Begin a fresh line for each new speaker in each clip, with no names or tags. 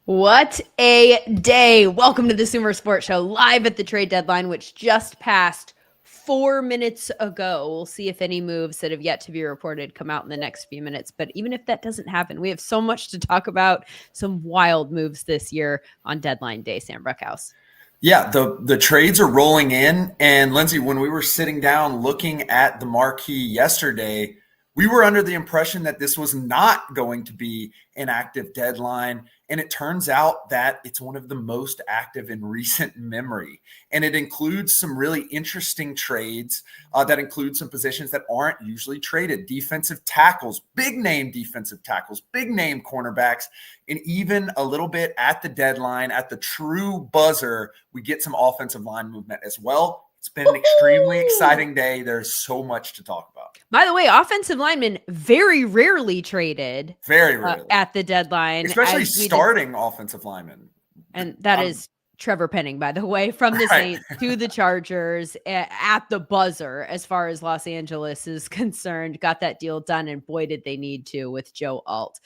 What a day. Welcome to the SumerSports Show, live at the trade deadline, which just passed 4 minutes ago. We'll see if any moves that have yet to be reported come out in the next few minutes. But even if that doesn't happen, we have so much to talk about. Some wild moves this year on deadline day, Sam Bruckhouse.
Yeah, the trades are rolling in. And Lindsay, when we were sitting down looking at the marquee yesterday, we were under the impression that this was not going to be an active deadline. And it turns out that it's one of the most active in recent memory. And it includes some really interesting trades that include some positions that aren't usually traded. Defensive tackles, big name defensive tackles, big name cornerbacks, and even a little bit at the deadline, at the true buzzer, we get some offensive line movement as well. It's been an extremely exciting day. There's so much to talk about.
By the way, offensive linemen very rarely traded.
Very rarely.
At the deadline.
Especially starting offensive linemen.
And that is Trevor Penning, by the way, from the Saints to the Chargers at the buzzer, as far as Los Angeles is concerned. Got that deal done, and boy, did they need to, with Joe Alt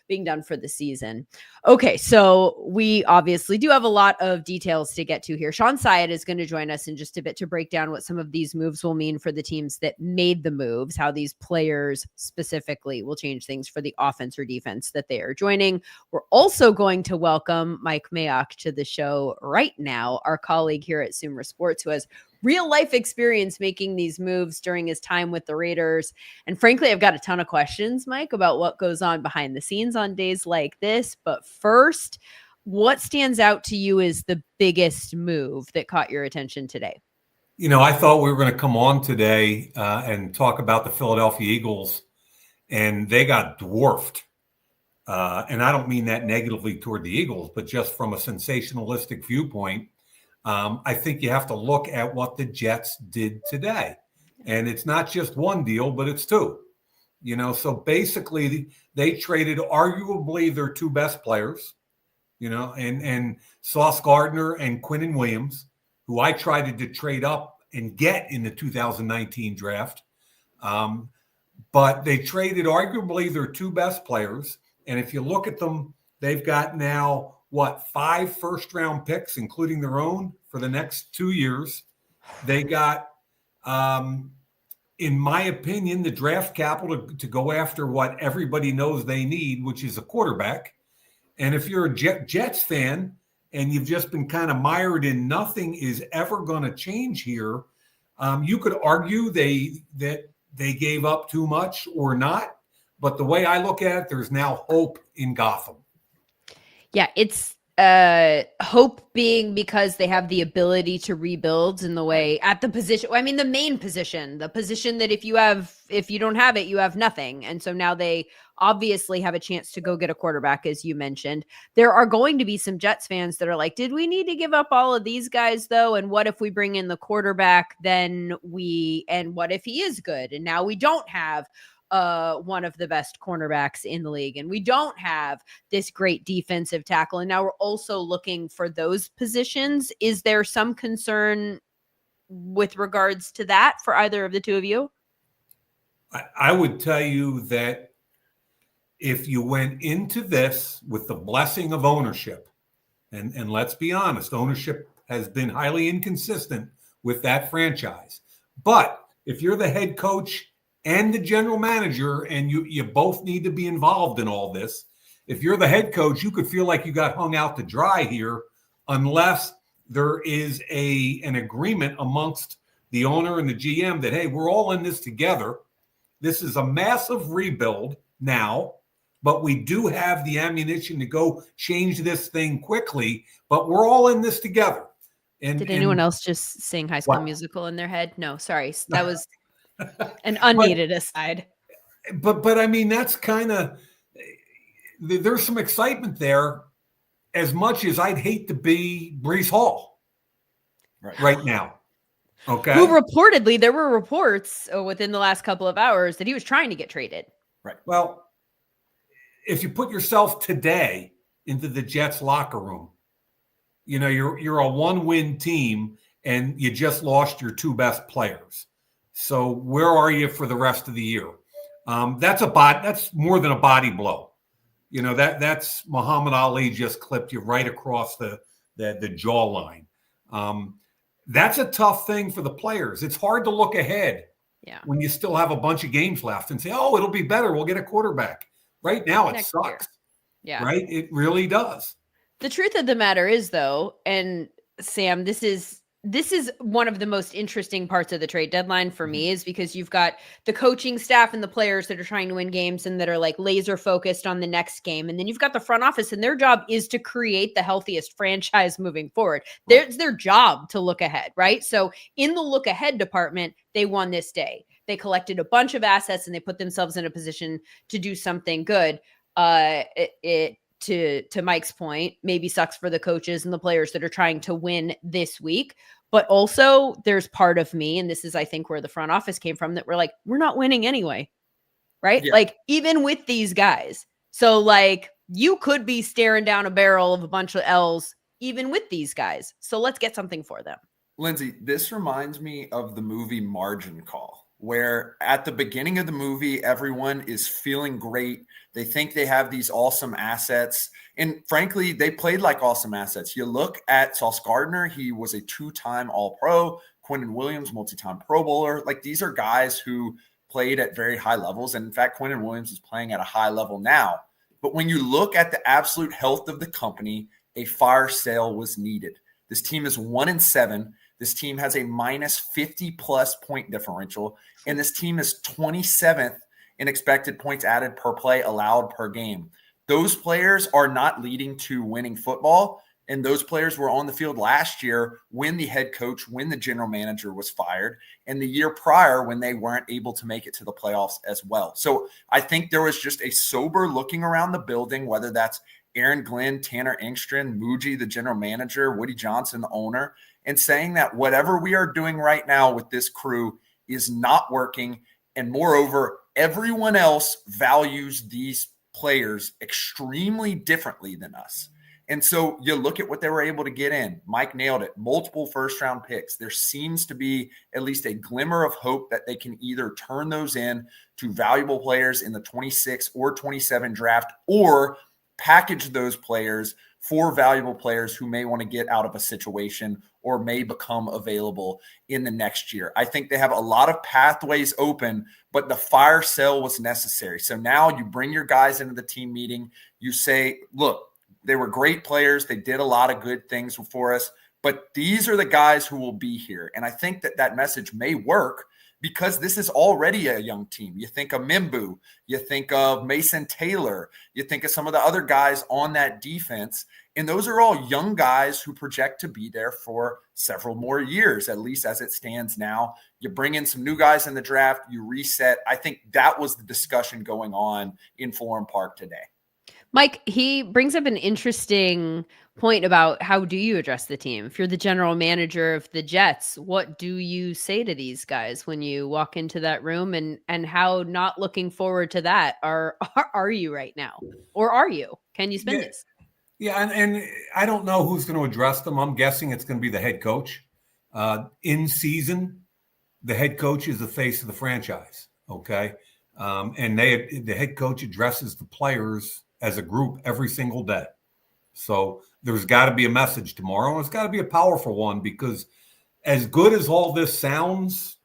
being done for the season. Okay, so we obviously do have a lot of details to get to here. Sean Syed is going to join us in just a bit to break down what some of these moves will mean for the teams that made the moves, how these players specifically will change things for the offense or defense that they are joining. We're also going to welcome Mike Mayock to the show right now, our colleague here at SumerSports, who has real life experience making these moves during his time with the Raiders. And frankly, I've got a ton of questions, Mike, about what goes on behind the scenes on days like this. But first, what stands out to you as the biggest move that caught your attention today?
You know, I thought we were going to come on today and talk about the Philadelphia Eagles, and they got dwarfed. And I don't mean that negatively toward the Eagles, but just from a sensationalistic viewpoint. I think you have to look at what the Jets did today. And it's not just one deal, but it's two. You know, so basically they traded arguably their two best players, you know, and Sauce Gardner and Quinnen Williams, who I tried to trade up and get in the 2019 draft. But they traded arguably their two best players. And if you look at them, they've got now, 5 first-round picks, including their own, for the next 2 years. They got, in my opinion, the draft capital to go after what everybody knows they need, which is a quarterback. And if you're a Jets fan and you've just been kind of mired in nothing is ever going to change here, you could argue that they gave up too much or not. But the way I look at it, there's now hope in Gotham.
Yeah, it's hope being because they have the ability to rebuild in the way at the position. I mean, the main position, the position that if you don't have it, you have nothing. And so now they obviously have a chance to go get a quarterback, as you mentioned. There are going to be some Jets fans that are like, did we need to give up all of these guys though? And what if we bring in the quarterback, and what if he is good? And now we don't have one of the best cornerbacks in the league, and we don't have this great defensive tackle. And now we're also looking for those positions. Is there some concern with regards to that for either of the two of you?
I would tell you that if you went into this with the blessing of ownership, and let's be honest, ownership has been highly inconsistent with that franchise. But if you're the head coach and the general manager, and you both need to be involved in all this. If you're the head coach, you could feel like you got hung out to dry here unless there is an agreement amongst the owner and the GM that, hey, we're all in this together. This is a massive rebuild now, but we do have the ammunition to go change this thing quickly, but we're all in this together.
Did anyone else just sing High School Musical in their head? No, sorry. That was an unneeded aside.
But I mean, that's kind of, there's some excitement there, as much as I'd hate to be Breece Hall right now. Okay.
Who reportedly, there were reports within the last couple of hours that he was trying to get traded.
Right. Well, if you put yourself today into the Jets locker room, you know, you're a one-win team and you just lost your two best players. So where are you for the rest of the year? That's more than a body blow. You know, that's Muhammad Ali just clipped you right across the jawline. That's a tough thing for the players. It's hard to look ahead when you still have a bunch of games left and say, oh, it'll be better. We'll get a quarterback. Right now, it sucks.
Yeah.
Right? It really does.
The truth of the matter is, though, and Sam, this is one of the most interesting parts of the trade deadline for me, is because you've got the coaching staff and the players that are trying to win games and that are like laser focused on the next game. And then you've got the front office, and their job is to create the healthiest franchise moving forward. It's their job to look ahead, right? So in the look ahead department, they won this day. They collected a bunch of assets and they put themselves in a position to do something good. To Mike's point, maybe sucks for the coaches and the players that are trying to win this week. But also there's part of me, and this is, I think, where the front office came from, that we're like, we're not winning anyway. Right? Yeah. Like, even with these guys. So like, you could be staring down a barrel of a bunch of L's even with these guys. So let's get something for them.
Lindsay, this reminds me of the movie Margin Call, where at the beginning of the movie, everyone is feeling great. They think they have these awesome assets. And frankly, they played like awesome assets. You look at Sauce Gardner, he was a 2-time All-Pro. Quinnen Williams, multi-time Pro Bowler. Like, these are guys who played at very high levels. And in fact, Quinnen Williams is playing at a high level now. But when you look at the absolute health of the company, a fire sale was needed. This team is 1-7. This team has a minus 50-plus point differential, and this team is 27th in expected points added per play allowed per game. Those players are not leading to winning football, and those players were on the field last year when the head coach, when the general manager was fired, and the year prior when they weren't able to make it to the playoffs as well. So I think there was just a sober looking around the building, whether that's Aaron Glenn, Tanner Engstrand, Muji, the general manager, Woody Johnson, the owner, and saying that whatever we are doing right now with this crew is not working. And moreover, everyone else values these players extremely differently than us. And so you look at what they were able to get in. Mike nailed it. Multiple first-round picks. There seems to be at least a glimmer of hope that they can either turn those in to valuable players in the 26 or 27 draft, or package those players for valuable players who may want to get out of a situation or may become available in the next year. I think they have a lot of pathways open, but the fire sale was necessary. So now you bring your guys into the team meeting. You say, look, they were great players. They did a lot of good things for us, but these are the guys who will be here. And I think that that message may work because this is already a young team. You think of Mimbu, you think of Mason Taylor, you think of some of the other guys on that defense, and those are all young guys who project to be there for several more years, at least as it stands now. You bring in some new guys in the draft, you reset. I think that was the discussion going on in Florham Park today.
Mike, he brings up an interesting point about how do you address the team? If you're the general manager of the Jets, what do you say to these guys when you walk into that room, and how not looking forward to that are you right now? Or are you? Can you spin this?
Yeah, and I don't know who's going to address them. I'm guessing it's going to be the head coach. In season, the head coach is the face of the franchise, okay? And the head coach addresses the players as a group every single day. So there's got to be a message tomorrow, and it's got to be a powerful one, because as good as all this sounds,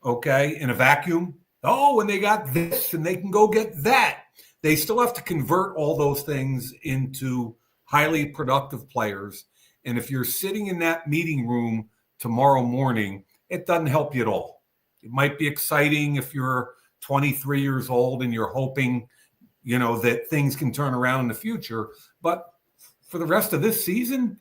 okay, in a vacuum, and they got this and they can go get that, they still have to convert all those things into highly productive players. And if you're sitting in that meeting room tomorrow morning, it doesn't help you at all. It might be exciting if you're 23 years old and you're hoping that things can turn around in the future. But for the rest of this season,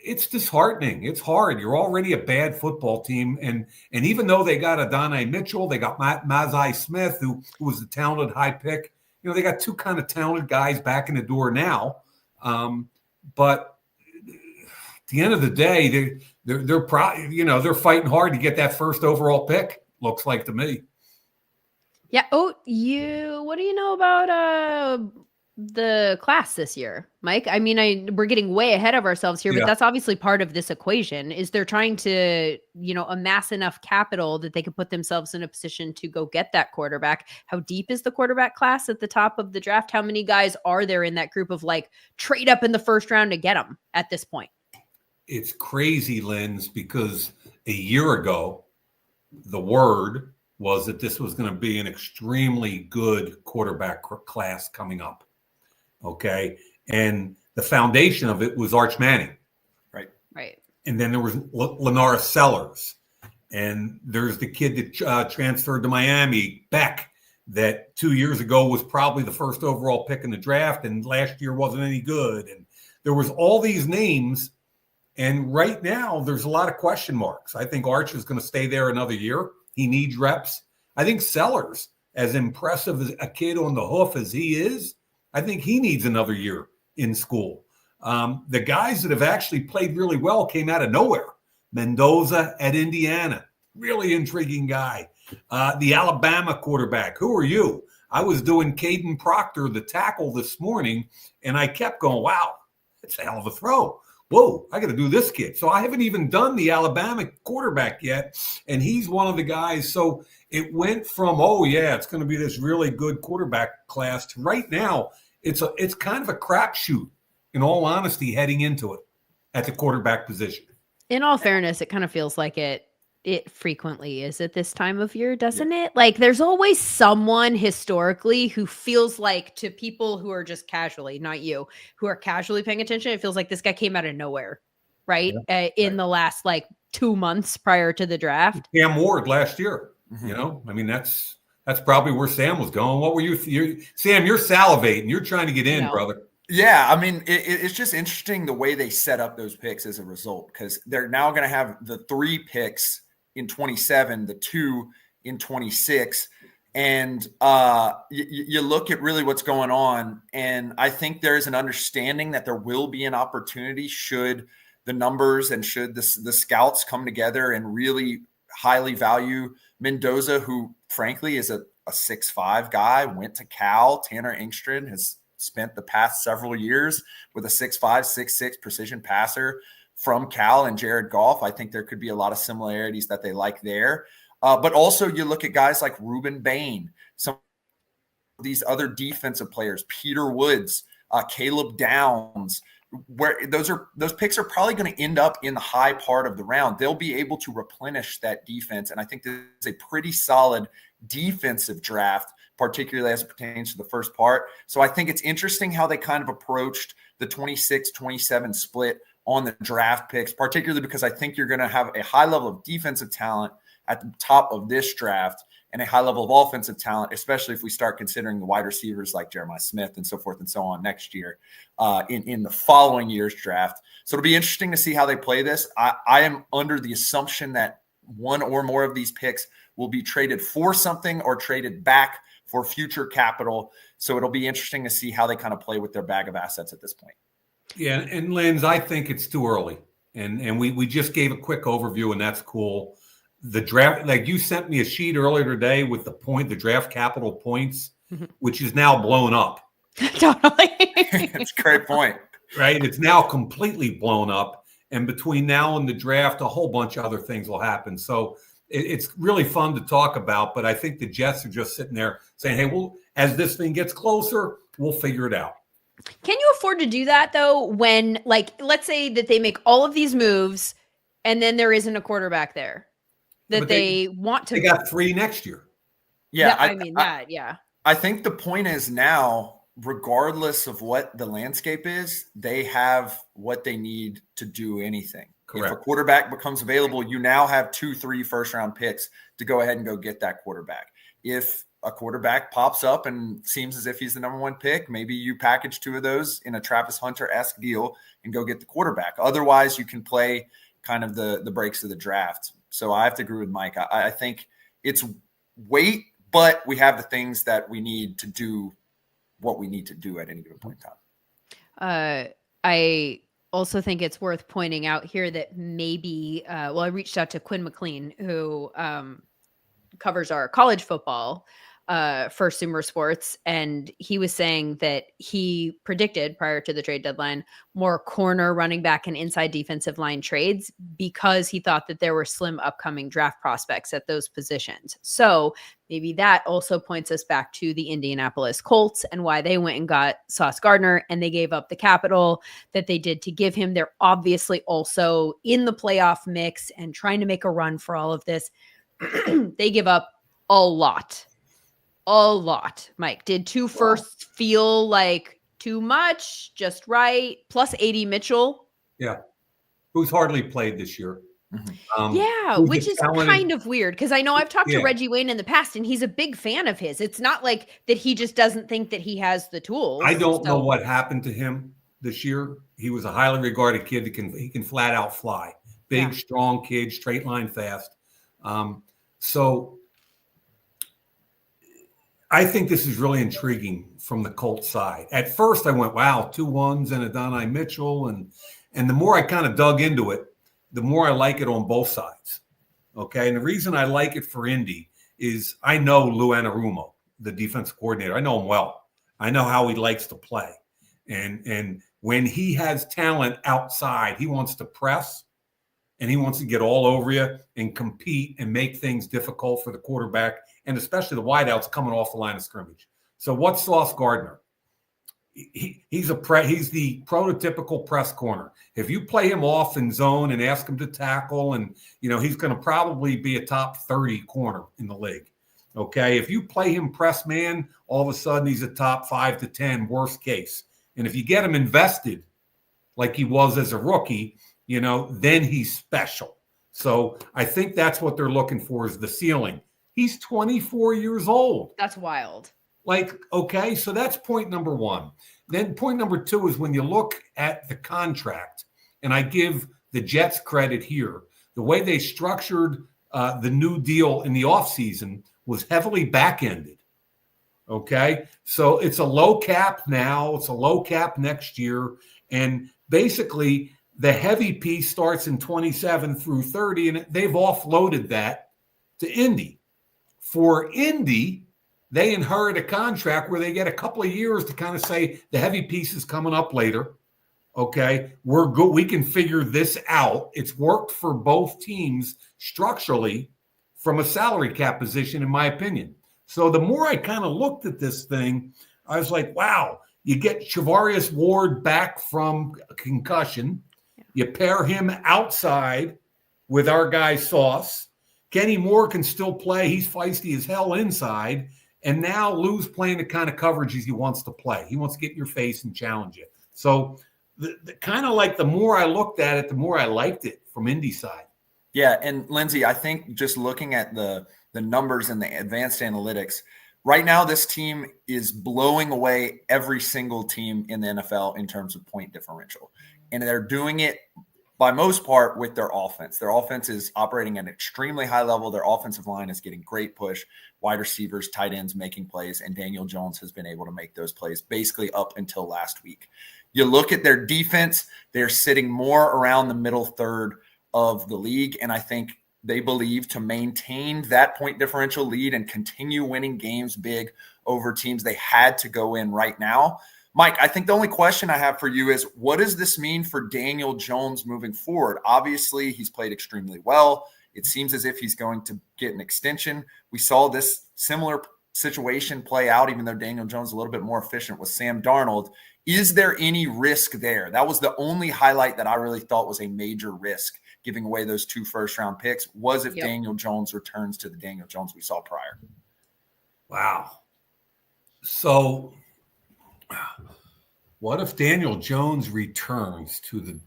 it's disheartening. It's hard. You're already a bad football team. And even though they got Adonai Mitchell, they got Mazai Smith, who was a talented high pick. They got two kind of talented guys back in the door now. But at the end of the day, they're probably, they're fighting hard to get that first overall pick, looks like to me.
Yeah. Oh, what do you know about the class this year, Mike? I mean, we're getting way ahead of ourselves here, but that's obviously part of this equation is they're trying to, amass enough capital that they could put themselves in a position to go get that quarterback. How deep is the quarterback class at the top of the draft? How many guys are there in that group of like trade up in the first round to get them at this point?
It's crazy, Linz, because a year ago, the word was that this was going to be an extremely good quarterback class coming up. Okay. And the foundation of it was Arch Manning.
Right.
And then there was Lenara Sellers. And there's the kid that transferred to Miami, Beck, that 2 years ago was probably the first overall pick in the draft. And last year wasn't any good. And there was all these names. And right now there's a lot of question marks. I think Arch is going to stay there another year. He needs reps. I think Sellers, as impressive as a kid on the hoof as he is, I think he needs another year in school. The guys that have actually played really well came out of nowhere. Mendoza at Indiana, really intriguing guy. The Alabama quarterback, who are you? I was doing Caden Proctor, the tackle, this morning, and I kept going, wow, it's a hell of a throw. Whoa, I got to do this kid. So I haven't even done the Alabama quarterback yet, and he's one of the guys. So it went from, oh, yeah, it's going to be this really good quarterback class to right now, it's kind of a crapshoot, in all honesty, heading into it at the quarterback position.
In all fairness, it kind of feels like it frequently is at this time of year, doesn't it? Like there's always someone historically who feels like, to people who are just casually, not you, who are casually paying attention, it feels like this guy came out of nowhere, right?
Yeah.
In the last like 2 months prior to the draft.
Cam Ward last year, I mean, that's probably where Sam was going. What were you Sam, you're salivating. You're trying to get in, brother.
Yeah, I mean, it's just interesting the way they set up those picks as a result, because they're now going to have the 3 picks in 27, the 2 in 26. And you look at really what's going on, and I think there is an understanding that there will be an opportunity should the numbers and should the scouts come together and really highly value Mendoza, who frankly is a 6'5" guy, went to Cal. Tanner Engstrand has spent the past several years with a 6'5", 6'6" precision passer from Cal and Jared Goff. I think there could be a lot of similarities that they like there. But also you look at guys like Ruben Bain, some of these other defensive players, Peter Woods, Caleb Downs, where those picks are probably going to end up in the high part of the round. They'll be able to replenish that defense. And I think this is a pretty solid defensive draft, particularly as it pertains to the first part. So I think it's interesting how they kind of approached the 26-27 split on the draft picks, particularly because I think you're going to have a high level of defensive talent at the top of this draft and a high level of offensive talent, especially if we start considering the wide receivers like Jeremiah Smith and so forth and so on next year in the following year's draft. So it'll be interesting to see how they play this. I am under the assumption that one or more of these picks will be traded for something or traded back for future capital. So it'll be interesting to see how they kind of play with their bag of assets at this point.
Yeah, and Linz, I think it's too early. And we just gave a quick overview, and that's cool. The draft, like you sent me a sheet earlier today with the draft capital points, which is now blown up.
Totally.
It's a great point.
Right? It's now completely blown up. And between now and the draft, a whole bunch of other things will happen. So it's really fun to talk about. But I think the Jets are just sitting there saying, hey, well, as this thing gets closer, we'll figure it out.
Can you afford to do that, though, when, like, let's say that they make all of these moves and then there isn't a quarterback there that they want to.
They got 3 next year.
Yeah.
I
I think the point is now, regardless of what the landscape is, they have what they need to do anything.
Correct.
If a quarterback becomes available, you now have 2-3 first-round picks to go ahead and go get that quarterback. If a quarterback pops up and seems as if he's the number 1 pick, maybe you package 2 of those in a Travis Hunter-esque deal and go get the quarterback. Otherwise, you can play kind of the breaks of the draft. So I have to agree with Mike. I think it's wait, but we have the things that we need to do what we need to do at any given point in time.
I also think it's worth pointing out here that maybe, I reached out to Quinn McLean, who covers our college football for SumerSports, and he was saying that he predicted prior to the trade deadline more corner, running back, and inside defensive line trades because he thought that there were slim upcoming draft prospects at those positions. So maybe that also points us back to the Indianapolis Colts and why they went and got Sauce Gardner, and they gave up the capital that they did to give him. They're obviously also in the playoff mix and trying to make a run for all of this. They give up a lot. Mike, did 2 firsts feel like too much, just right? Plus 80 Mitchell.
Yeah. Who's hardly played this year.
Which is kind of weird because I know I've talked to Reggie Wayne in the past and he's a big fan of his. It's not like that he just doesn't think that he has the tools.
I don't know what happened to him this year. He was a highly regarded kid that he can flat out fly. Big, strong kid, straight line fast. So I think this is really intriguing from the Colts side. At first I went, wow, 2 1s and Adonai Mitchell. And the more I kind of dug into it, the more I like it on both sides. Okay. And the reason I like it for Indy is I know Lou Anarumo, the defensive coordinator. I know him well. I know how he likes to play. And when he has talent outside, he wants to press and he wants to get all over you and compete and make things difficult for the quarterback and especially the wideouts coming off the line of scrimmage. So what's Sauce Gardner? He's the prototypical press corner. If you play him off in zone and ask him to tackle, and he's going to probably be a top 30 corner in the league. Okay, if you play him press man, all of a sudden he's a top 5 to 10 worst case. And if you get him invested like he was as a rookie, then he's special. So I think that's what they're looking for is the ceiling. He's 24 years old.
That's wild.
Okay, so that's point number 1. Then point number 2 is when you look at the contract, and I give the Jets credit here, the way they structured the new deal in the offseason was heavily back-ended. Okay, so it's a low cap now, it's a low cap next year, and basically the heavy piece starts in 27 through 30, and they've offloaded that to Indy. For Indy, they inherit a contract where they get a couple of years to kind of say the heavy piece is coming up later. Okay, we're good. We can figure this out. It's worked for both teams structurally from a salary cap position, in my opinion. So the more I kind of looked at this thing, I was like, wow, you get Charvarius Ward back from a concussion. You pair him outside with our guy Sauce. Kenny Moore can still play. He's feisty as hell inside. And now Lou's playing the kind of coverage he wants to play. He wants to get in your face and challenge it. So the kind of like the more I looked at it, the more I liked it from Indy side.
Yeah, and Lindsay, I think just looking at the numbers and the advanced analytics, right now this team is blowing away every single team in the NFL in terms of point differential. And they're doing it by most part with their offense. Their offense is operating at an extremely high level. Their offensive line is getting great push, wide receivers, tight ends making plays, and Daniel Jones has been able to make those plays basically up until last week. You look at their defense, they're sitting more around the middle third of the league, and I think they believe to maintain that point differential lead and continue winning games big over teams, they had to go in right now. Mike, I think the only question I have for you is, what does this mean for Daniel Jones moving forward? Obviously, he's played extremely well. It seems as if he's going to get an extension. We saw this similar situation play out, even though Daniel Jones is a little bit more efficient with Sam Darnold. Is there any risk there? That was the only highlight that I really thought was a major risk, giving away those 2 first-round picks, was if Daniel Jones returns to the Daniel Jones we saw prior.
Wow. So what if Daniel Jones returns to the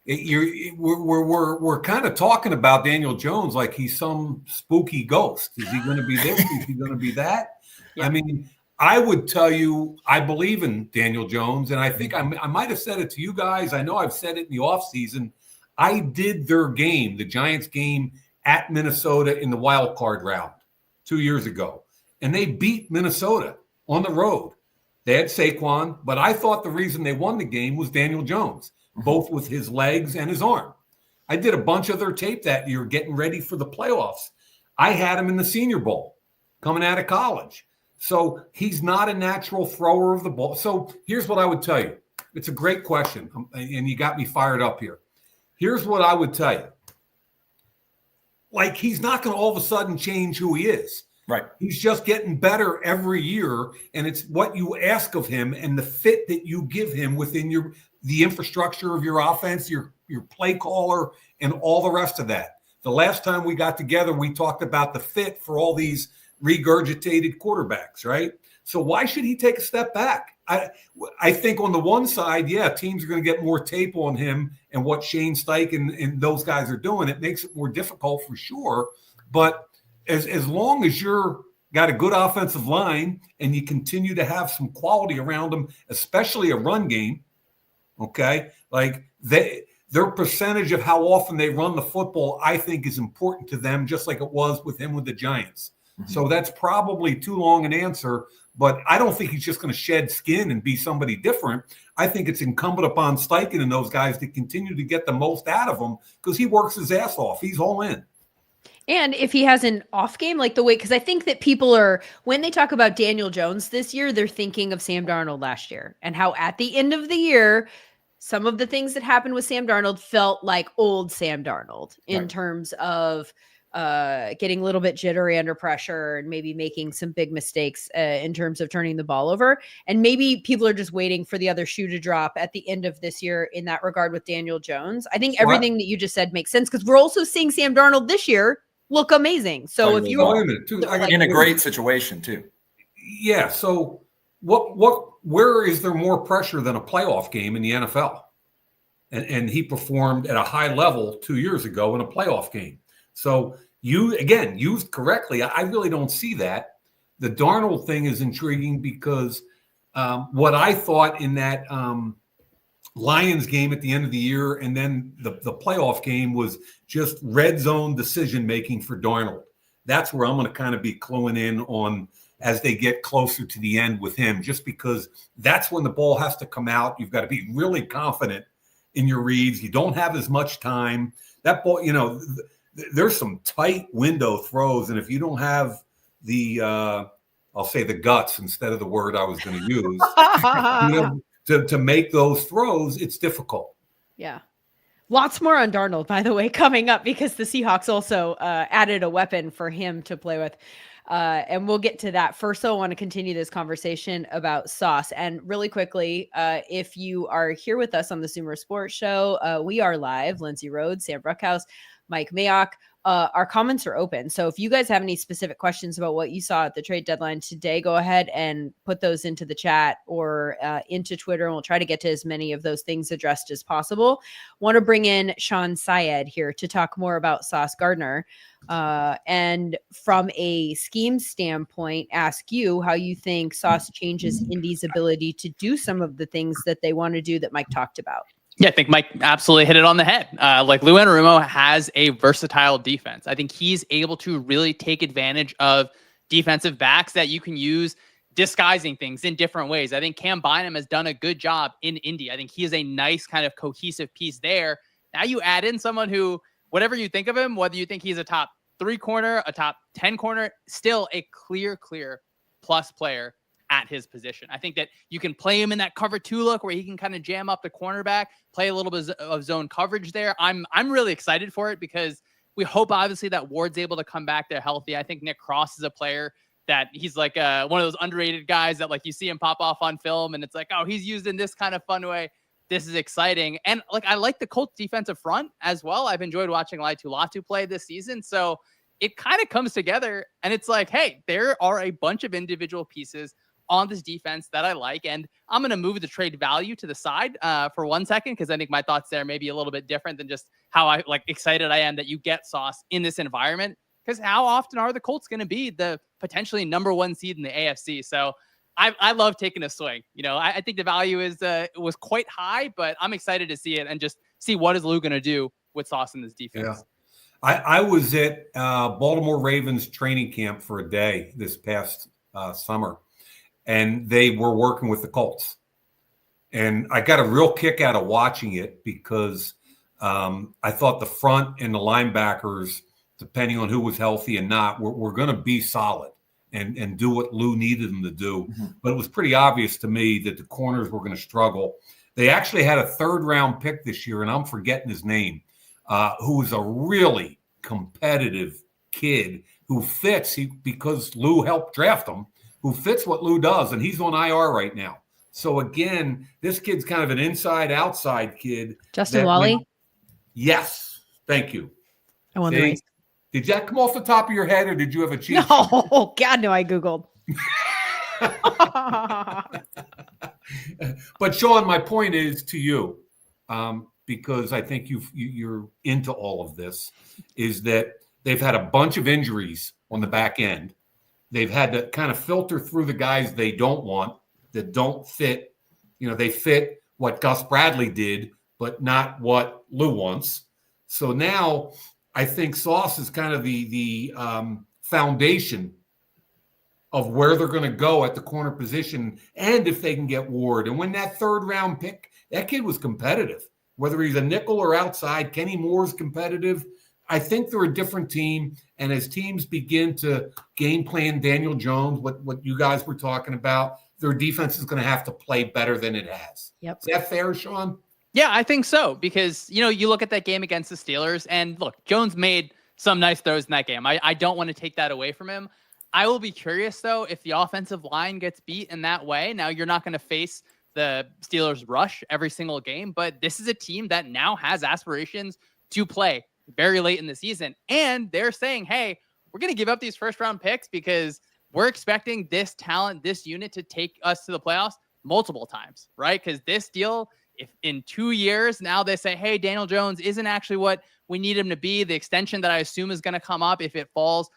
we're kind of talking about Daniel Jones like he's some spooky ghost. Is he going to be this? Is he going to be that? Yeah. I mean, I would tell you I believe in Daniel Jones, and I think I might have said it to you guys. I know I've said it in the offseason. I did their game, the Giants game at Minnesota in the wild card round 2 years ago, and they beat Minnesota on the road. They had Saquon, but I thought the reason they won the game was Daniel Jones, both with his legs and his arm. I did a bunch of their tape that year getting ready for the playoffs. I had him in the Senior Bowl coming out of college. So he's not a natural thrower of the ball. So here's what I would tell you. It's a great question, and you got me fired up here. Here's what I would tell you. Like, he's not going to all of a sudden change who he is.
Right.
He's just getting better every year, and it's what you ask of him and the fit that you give him within the infrastructure of your offense, your play caller, and all the rest of that. The last time we got together, we talked about the fit for all these regurgitated quarterbacks, right? So why should he take a step back? I think on the one side, yeah, teams are going to get more tape on him and what Shane Steichen and those guys are doing. It makes it more difficult for sure. But as long as you're got a good offensive line and you continue to have some quality around them, especially a run game, okay, like their percentage of how often they run the football, I think, is important to them, just like it was with him with the Giants. Mm-hmm. So that's probably too long an answer, but I don't think he's just going to shed skin and be somebody different. I think it's incumbent upon Steichen and those guys to continue to get the most out of him because he works his ass off. He's all in.
And if he has an off game, like the way, because I think that people are, when they talk about Daniel Jones this year, they're thinking of Sam Darnold last year and how at the end of the year, some of the things that happened with Sam Darnold felt like old Sam Darnold in terms of getting a little bit jittery under pressure and maybe making some big mistakes in terms of turning the ball over. And maybe people are just waiting for the other shoe to drop at the end of this year in that regard with Daniel Jones. I think everything that you just said makes sense because we're also seeing Sam Darnold this year look amazing. So if you
are in a great situation too.
Yeah. So where is there more pressure than a playoff game in the NFL? And he performed at a high level 2 years ago in a playoff game. So you, again, used correctly, I really don't see that. The Darnold thing is intriguing because what I thought in that Lions game at the end of the year and then the playoff game was just red zone decision-making for Darnold. That's where I'm going to kind of be cluing in on as they get closer to the end with him, just because that's when the ball has to come out. You've got to be really confident in your reads. You don't have as much time. That ball, there's some tight window throws. And if you don't have the, I'll say the guts instead of the word I was going to use, to make those throws, it's difficult.
Yeah. Lots more on Darnold, by the way, coming up because the Seahawks also added a weapon for him to play with. And we'll get to that. First, I want to continue this conversation about Sauce. And really quickly, if you are here with us on the SumerSports show, we are live. Lindsay Rhodes, Sam Bruckhouse, Mike Mayock. Our comments are open. So if you guys have any specific questions about what you saw at the trade deadline today, go ahead and put those into the chat or into Twitter, and we'll try to get to as many of those things addressed as possible. Want to bring in Sean Syed here to talk more about Sauce Gardner. And from a scheme standpoint, ask you how you think Sauce changes Indy's ability to do some of the things that they want to do that Mike talked about.
Yeah, I think Mike absolutely hit it on the head. Like Lou Anarumo has a versatile defense. I think he's able to really take advantage of defensive backs that you can use disguising things in different ways. I think Cam Bynum has done a good job in Indy. I think he is a nice kind of cohesive piece there. Now you add in someone who, whatever you think of him, whether you think he's a top 3 corner, a top 10 corner, still a clear plus player at his position. I think that you can play him in that cover 2 look where he can kind of jam up the cornerback, play a little bit of zone coverage there. I'm really excited for it because we hope obviously that Ward's able to come back there healthy. I think Nick Cross is a player that he's like one of those underrated guys that like you see him pop off on film and it's like, oh, he's used in this kind of fun way. This is exciting. And like, I like the Colts defensive front as well. I've enjoyed watching Latu play this season. So it kind of comes together and it's like, hey, there are a bunch of individual pieces on this defense that I like. And I'm going to move the trade value to the side for 1 second, because I think my thoughts there may be a little bit different than just how excited I am that you get Sauce in this environment. Because how often are the Colts going to be the potentially number 1 seed in the AFC? So I love taking a swing. I think the value was quite high, but I'm excited to see it and just see what is Lou going to do with Sauce in this defense.
Yeah. I was at Baltimore Ravens training camp for a day this past summer. And they were working with the Colts. And I got a real kick out of watching it because I thought the front and the linebackers, depending on who was healthy and not, were going to be solid. and do what Lou needed them to do. But it was pretty obvious to me that the corners were going to struggle. They actually had a third-round pick this year, and I'm forgetting his name, who was a really competitive kid who fits because Lou helped draft him, who fits what Lou does, and he's on IR right now. So, again, this kid's kind of an inside-outside kid.
Justin Wally?
Yes. Thank you.
I won the race.
Did that come off the top of your head, or did you have a cheat?
No, God, no, I Googled.
But, Sean, my point is to you, because I think you're into all of this, is that they've had a bunch of injuries on the back end. They've had to kind of filter through the guys they don't want, that don't fit. They fit what Gus Bradley did, but not what Lou wants. So now I think Sauce is kind of the foundation of where they're going to go at the corner position, and if they can get Ward. And when that third-round pick, that kid was competitive. Whether he's a nickel or outside, Kenny Moore's competitive. I think they're a different team, and as teams begin to game plan Daniel Jones, what you guys were talking about, their defense is going to have to play better than it has.
Yep.
Is that fair, Sean?
Yeah, I think so, because, you look at that game against the Steelers, and look, Jones made some nice throws in that game. I don't want to take that away from him. I will be curious, though, if the offensive line gets beat in that way. Now, you're not going to face the Steelers rush every single game, but this is a team that now has aspirations to play very late in the season. And they're saying, hey, we're going to give up these first-round picks because we're expecting this talent, this unit to take us to the playoffs multiple times, right? Because this deal, if in 2 years now they say, hey, Daniel Jones isn't actually what we need him to be, the extension that I assume is going to come up, if it falls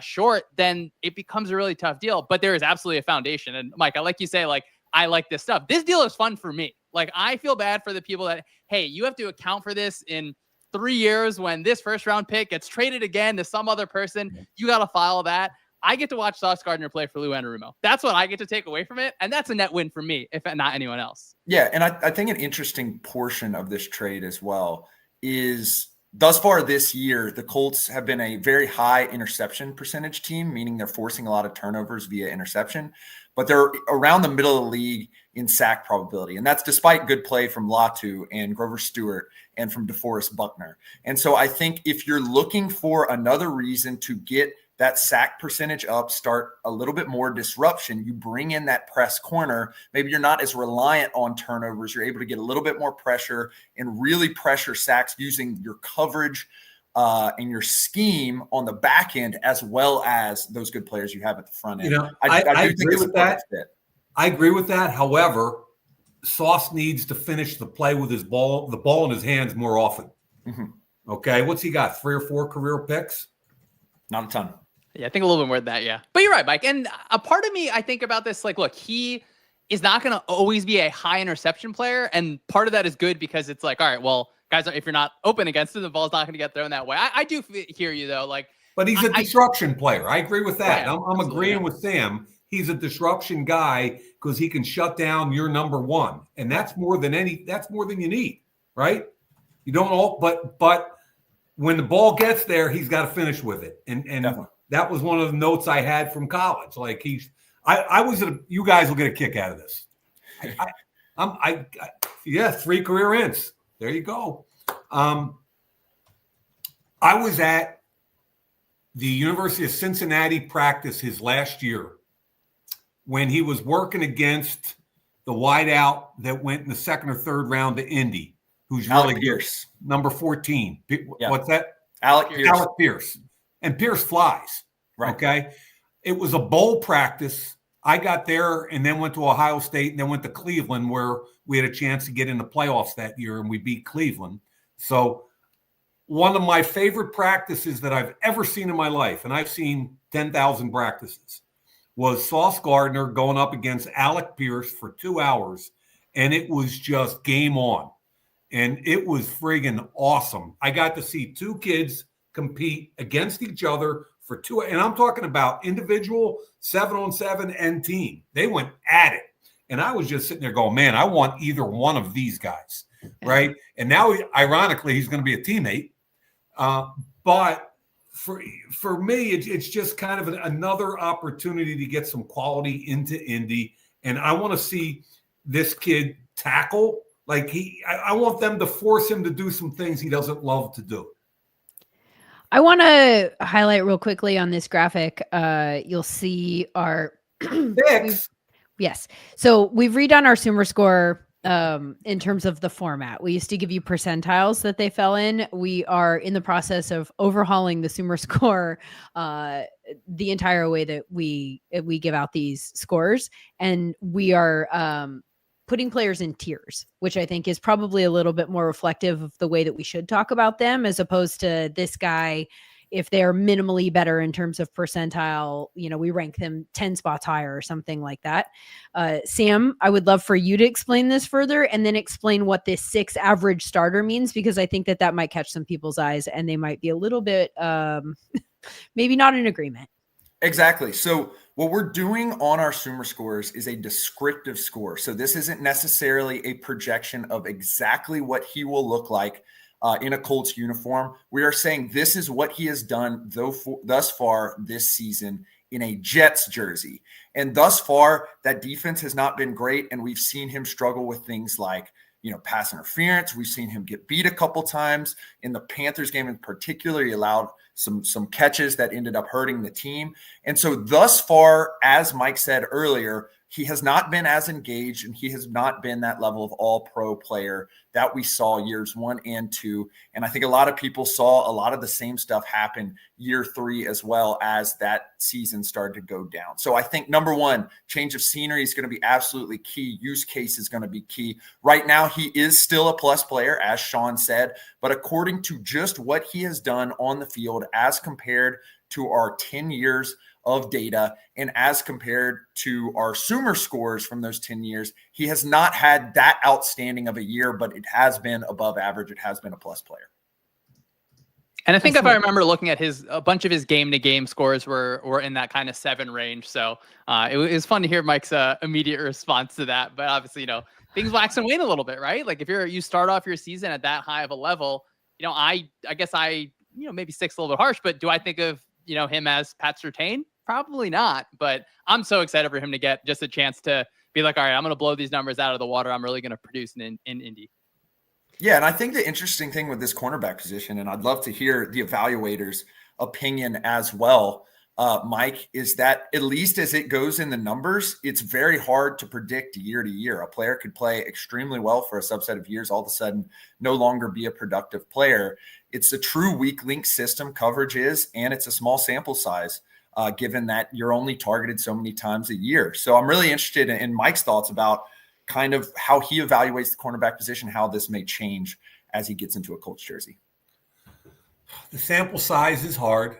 short, then it becomes a really tough deal. But there is absolutely a foundation. And Mike, I like you say, I like this stuff. This deal is fun for me. I feel bad for the people that, hey, you have to account for this in 3 years when this first round pick gets traded again to some other person. You got to file that. I get to watch Sauce Gardner play for Lou Anarumo. That's what I get to take away from it. And that's a net win for me, if not anyone else.
Yeah. And I think an interesting portion of this trade as well is thus far this year, the Colts have been a very high interception percentage team, meaning they're forcing a lot of turnovers via interception, but they're around the middle of the league in sack probability. And that's despite good play from Latu and Grover Stewart and from DeForest Buckner. And so I think if you're looking for another reason to get that sack percentage up, start a little bit more disruption, you bring in that press corner. Maybe you're not as reliant on turnovers. You're able to get a little bit more pressure and really pressure sacks using your coverage and your scheme on the back end, as well as those good players you have at the front end.
I
do
agree
think
with that. I agree with that. However, Sauce needs to finish the play with the ball in his hands more often.
Mm-hmm.
Okay. What's he got? 3 or 4 career picks?
Not a ton.
Yeah, I think a little bit more than that, yeah. But you're right, Mike. And a part of me, I think about this, look, he is not going to always be a high interception player. And part of that is good because it's all right, well, guys, if you're not open against him, the ball's not going to get thrown that way. I do hear you, though.
But he's a disruption player. I agree with that.
Yeah,
I'm agreeing with Sam. He's a disruption guy because he can shut down your number one. And that's more than you need, right? You don't all, but when the ball gets there, he's got to finish with it. And
Definitely.
That was one of the notes I had from college. You guys will get a kick out of this. 3 career ends. There you go. I was at the University of Cincinnati practice his last year when he was working against the wideout that went in the 2nd or 3rd round to Indy, who's really
Pierce,
number 14.
Yeah.
What's that?
Alec Pierce.
And Pierce flies.
Right.
Okay. It was a bowl practice. I got there and then went to Ohio State and then went to Cleveland, where we had a chance to get in the playoffs that year, and we beat Cleveland. So one of my favorite practices that I've ever seen in my life, and I've seen 10,000 practices, was Sauce Gardner going up against Alec Pierce for 2 hours, and it was just game on. And it was friggin' awesome. I got to see 2 kids compete against each other for 2, and I'm talking about individual 7-on-7 and team. They went at it. And I was just sitting there going, man, I want either one of these guys, right? And now, ironically, he's going to be a teammate. But for me, it's just kind of another opportunity to get some quality into Indy. And I want to see this kid tackle. Like I want them to force him to do some things he doesn't love to do.
I want to highlight real quickly on this graphic. You'll see our yes. So we've redone our Sumer score in terms of the format. We used to give you percentiles that they fell in. We are in the process of overhauling the Sumer score the entire way that we give out these scores, and we are putting players in tiers, which I think is probably a little bit more reflective of the way that we should talk about them, as opposed to this guy. If they're minimally better in terms of percentile, we rank them 10 spots higher or something like that. Sam, I would love for you to explain this further and then explain what this 6 average starter means, because I think that might catch some people's eyes and they might be a little bit, maybe not in agreement.
Exactly. So what we're doing on our Sumer scores is a descriptive score. So this isn't necessarily a projection of exactly what he will look like in a Colts uniform. We are saying this is what he has done thus far this season in a Jets jersey. And thus far, that defense has not been great. And we've seen him struggle with things like, pass interference. We've seen him get beat a couple times. In the Panthers game in particular, he allowed some catches that ended up hurting the team. And so thus far, as Mike said earlier, he has not been as engaged and he has not been that level of all-pro player that we saw years 1 and 2. And I think a lot of people saw a lot of the same stuff happen year 3 as well as that season started to go down. So I think, number one, change of scenery is going to be absolutely key. Use case is going to be key. Right now, he is still a plus player, as Sean said, but according to just what he has done on the field as compared to our 10 years of data and as compared to our Sumer scores from those 10 years, he has not had that outstanding of a year, but it has been above average. It has been a plus player.
And I think if I remember looking at a bunch of his game-to-game scores were in that kind of 7 range. So it was fun to hear Mike's immediate response to that. But obviously, things wax and wane a little bit, right? Like if you start off your season at that high of a level, I guess maybe 6 a little bit harsh, but do I think of him as Pat Surtain? Probably not, but I'm so excited for him to get just a chance to be like, all right, I'm going to blow these numbers out of the water. I'm really going to produce in Indy.
Yeah, and I think the interesting thing with this cornerback position, and I'd love to hear the evaluators' opinion as well, Mike, is that at least as it goes in the numbers, it's very hard to predict year to year. A player could play extremely well for a subset of years, all of a sudden no longer be a productive player. It's a true weak link system, coverage is, and it's a small sample size. Given that you're only targeted so many times a year. So I'm really interested in Mike's thoughts about kind of how he evaluates the cornerback position, how this may change as he gets into a Colts jersey.
The sample size is hard.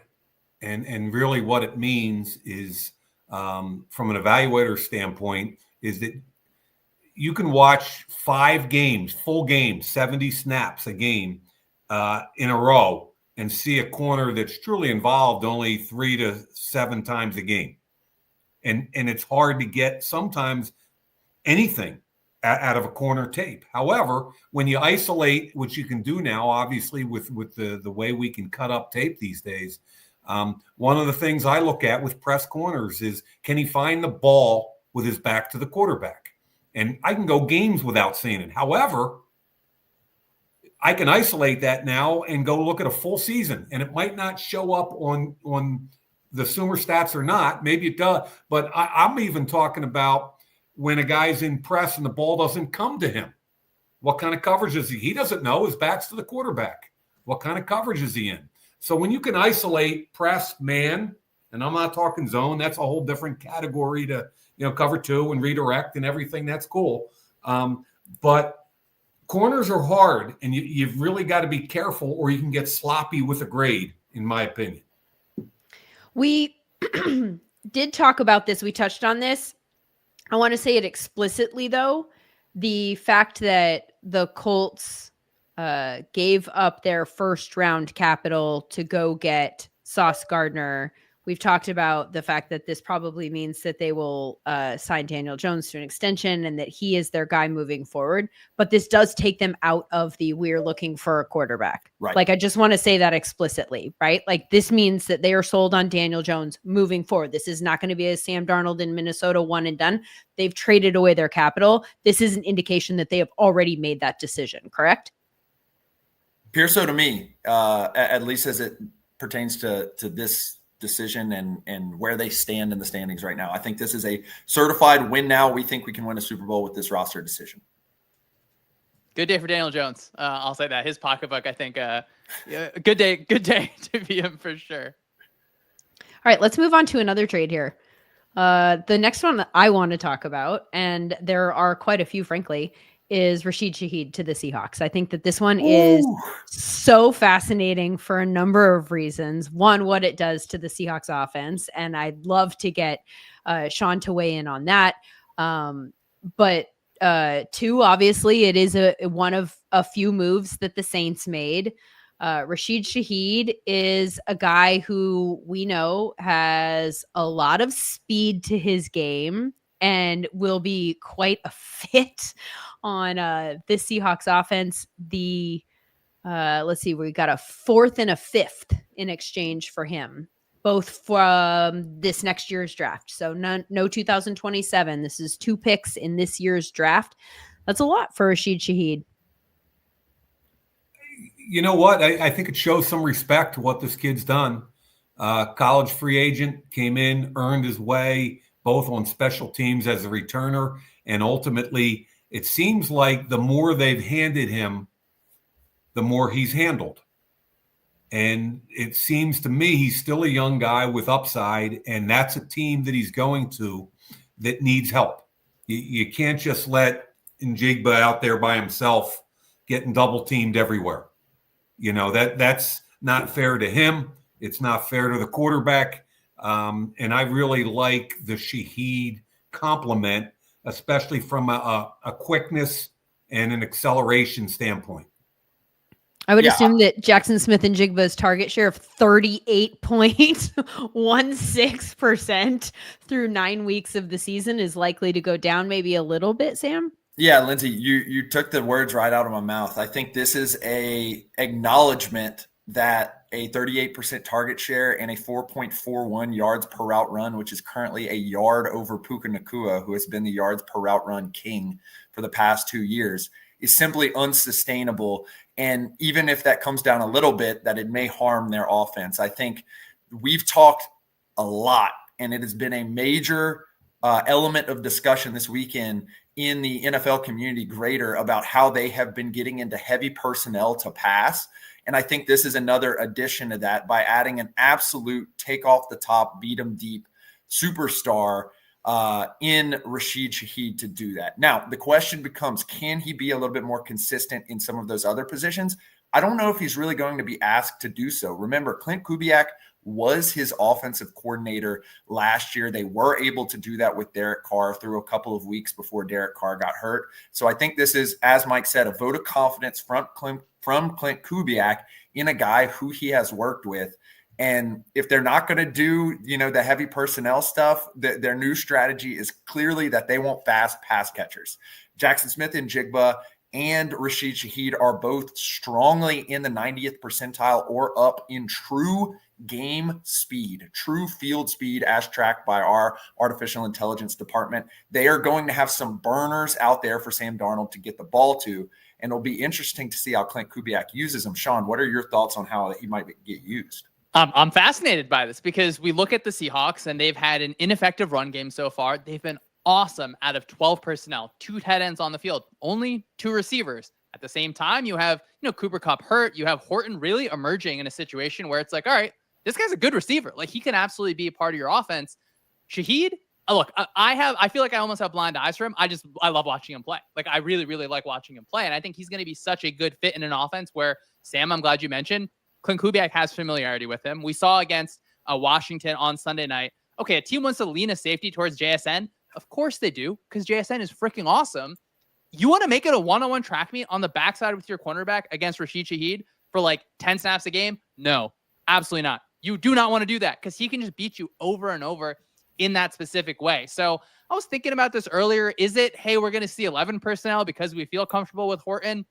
And really what it means is from an evaluator standpoint is that you can watch 5 games, full games, 70 snaps a game in a row, and see a corner that's truly involved only 3 to 7 times a game. And it's hard to get sometimes anything out of a corner tape. However, when you isolate, which you can do now, obviously with the way we can cut up tape these days, one of the things I look at with press corners is, can he find the ball with his back to the quarterback? And I can go games without seeing it. However, I can isolate that now and go look at a full season, and it might not show up on the Sumer stats or not. Maybe it does, but I'm even talking about when a guy's in press and the ball doesn't come to him. What kind of coverage is he? He doesn't know. His back's to the quarterback. What kind of coverage is he in? So when you can isolate press, man, and I'm not talking zone, that's a whole different category to cover 2 and redirect and everything. That's cool, but corners are hard, and you've really got to be careful or you can get sloppy with a grade, in my opinion.
We did talk about this. We touched on this. I want to say it explicitly, though. The fact that the Colts gave up their first-round capital to go get Sauce Gardner We've talked about the fact that this probably means that they will sign Daniel Jones to an extension and that he is their guy moving forward. But this does take them out of the we're looking for a quarterback.
Right.
Like, I just want to say that explicitly, right? Like, this means that they are sold on Daniel Jones moving forward. This is not going to be a Sam Darnold in Minnesota one and done. They've traded away their capital. This is an indication that they have already made that decision, correct?
Appears so to me, at least as it pertains to this decision and where they stand in the standings right now. I think this is a certified win now. We think we can win a Super Bowl with this roster decision.
Good day for Daniel Jones. I'll say that. His pocketbook, I think, good day to be him for sure.
All right, let's move on to another trade here. The next one that I want to talk about, and there are quite a few, frankly, is Rashid Shaheed to the Seahawks. I think that this one is so fascinating for a number of reasons. One, what it does to the Seahawks offense, and I'd love to get Sean to weigh in on that. But two, obviously, it is one of a few moves that the Saints made. Rashid Shaheed is a guy who we know has a lot of speed to his game and will be quite a fit on this Seahawks offense. Let's see, we got a 4th and a 5th in exchange for him, both from this next year's draft. So no 2027. This is 2 picks in this year's draft. That's a lot for Rashid Shaheed.
You know what? I think it shows some respect to what this kid's done. College free agent, came in, earned his way, both on special teams as a returner, and ultimately it seems like the more they've handed him, the more he's handled. And it seems to me he's still a young guy with upside, and that's a team that he's going to that needs help. You can't just let Njigba out there by himself getting double teamed everywhere. You know, that's not fair to him. It's not fair to the quarterback. And I really like the Shaheed compliment, especially from a quickness and an acceleration standpoint.
I would assume that Jackson Smith and Jigba's target share of 38.16% through 9 weeks of the season is likely to go down maybe a little bit, Sam?
Yeah, Lindsay, you took the words right out of my mouth. I think this is a acknowledgement that a 38% target share and a 4.41 yards per route run, which is currently a yard over Puka Nacua, who has been the yards per route run king for the past 2 years, is simply unsustainable. And even if that comes down a little bit, that it may harm their offense. I think we've talked a lot, and it has been a major element of discussion this weekend in the NFL community greater about how they have been getting into heavy personnel to pass. And I think this is another addition to that by adding an absolute take off the top, beat 'em deep superstar in Rashid Shaheed to do that. Now, the question becomes, can he be a little bit more consistent in some of those other positions? I don't know if he's really going to be asked to do so. Remember, Clint Kubiak was his offensive coordinator last year. They were able to do that with Derek Carr through a couple of weeks before Derek Carr got hurt. So I think this is, as Mike said, a vote of confidence from Clint Kubiak in a guy who he has worked with. And if they're not going to do, the heavy personnel stuff, their new strategy is clearly that they want fast pass catchers. Jackson Smith and Jigba and Rashid Shaheed are both strongly in the 90th percentile or up in true game speed, true field speed as tracked by our artificial intelligence department. They are going to have some burners out there for Sam Darnold to get the ball to, and it'll be interesting to see how Clint Kubiak uses them. Sean, what are your thoughts on how he might get used?
I'm fascinated by this because we look at the Seahawks and they've had an ineffective run game so far. They've been awesome out of 12 personnel, 2 tight ends on the field, only 2 receivers. At the same time, you have, Cooper Kupp hurt. You have Horton really emerging in a situation where it's like, all right, this guy's a good receiver. Like, he can absolutely be a part of your offense. Shaheed, look, I feel like I almost have blind eyes for him. I love watching him play. Like, I really, really like watching him play. And I think he's going to be such a good fit in an offense where, Sam, I'm glad you mentioned, Clint Kubiak has familiarity with him. We saw against Washington on Sunday night. Okay, a team wants to lean a safety towards JSN. Of course they do, because JSN is freaking awesome. You want to make it a one-on-one track meet on the backside with your cornerback against Rashid Shaheed for like 10 snaps a game? No, absolutely not. You do not want to do that because he can just beat you over and over in that specific way. So I was thinking about this earlier. Is it, hey, we're going to see 11 personnel because we feel comfortable with Horton?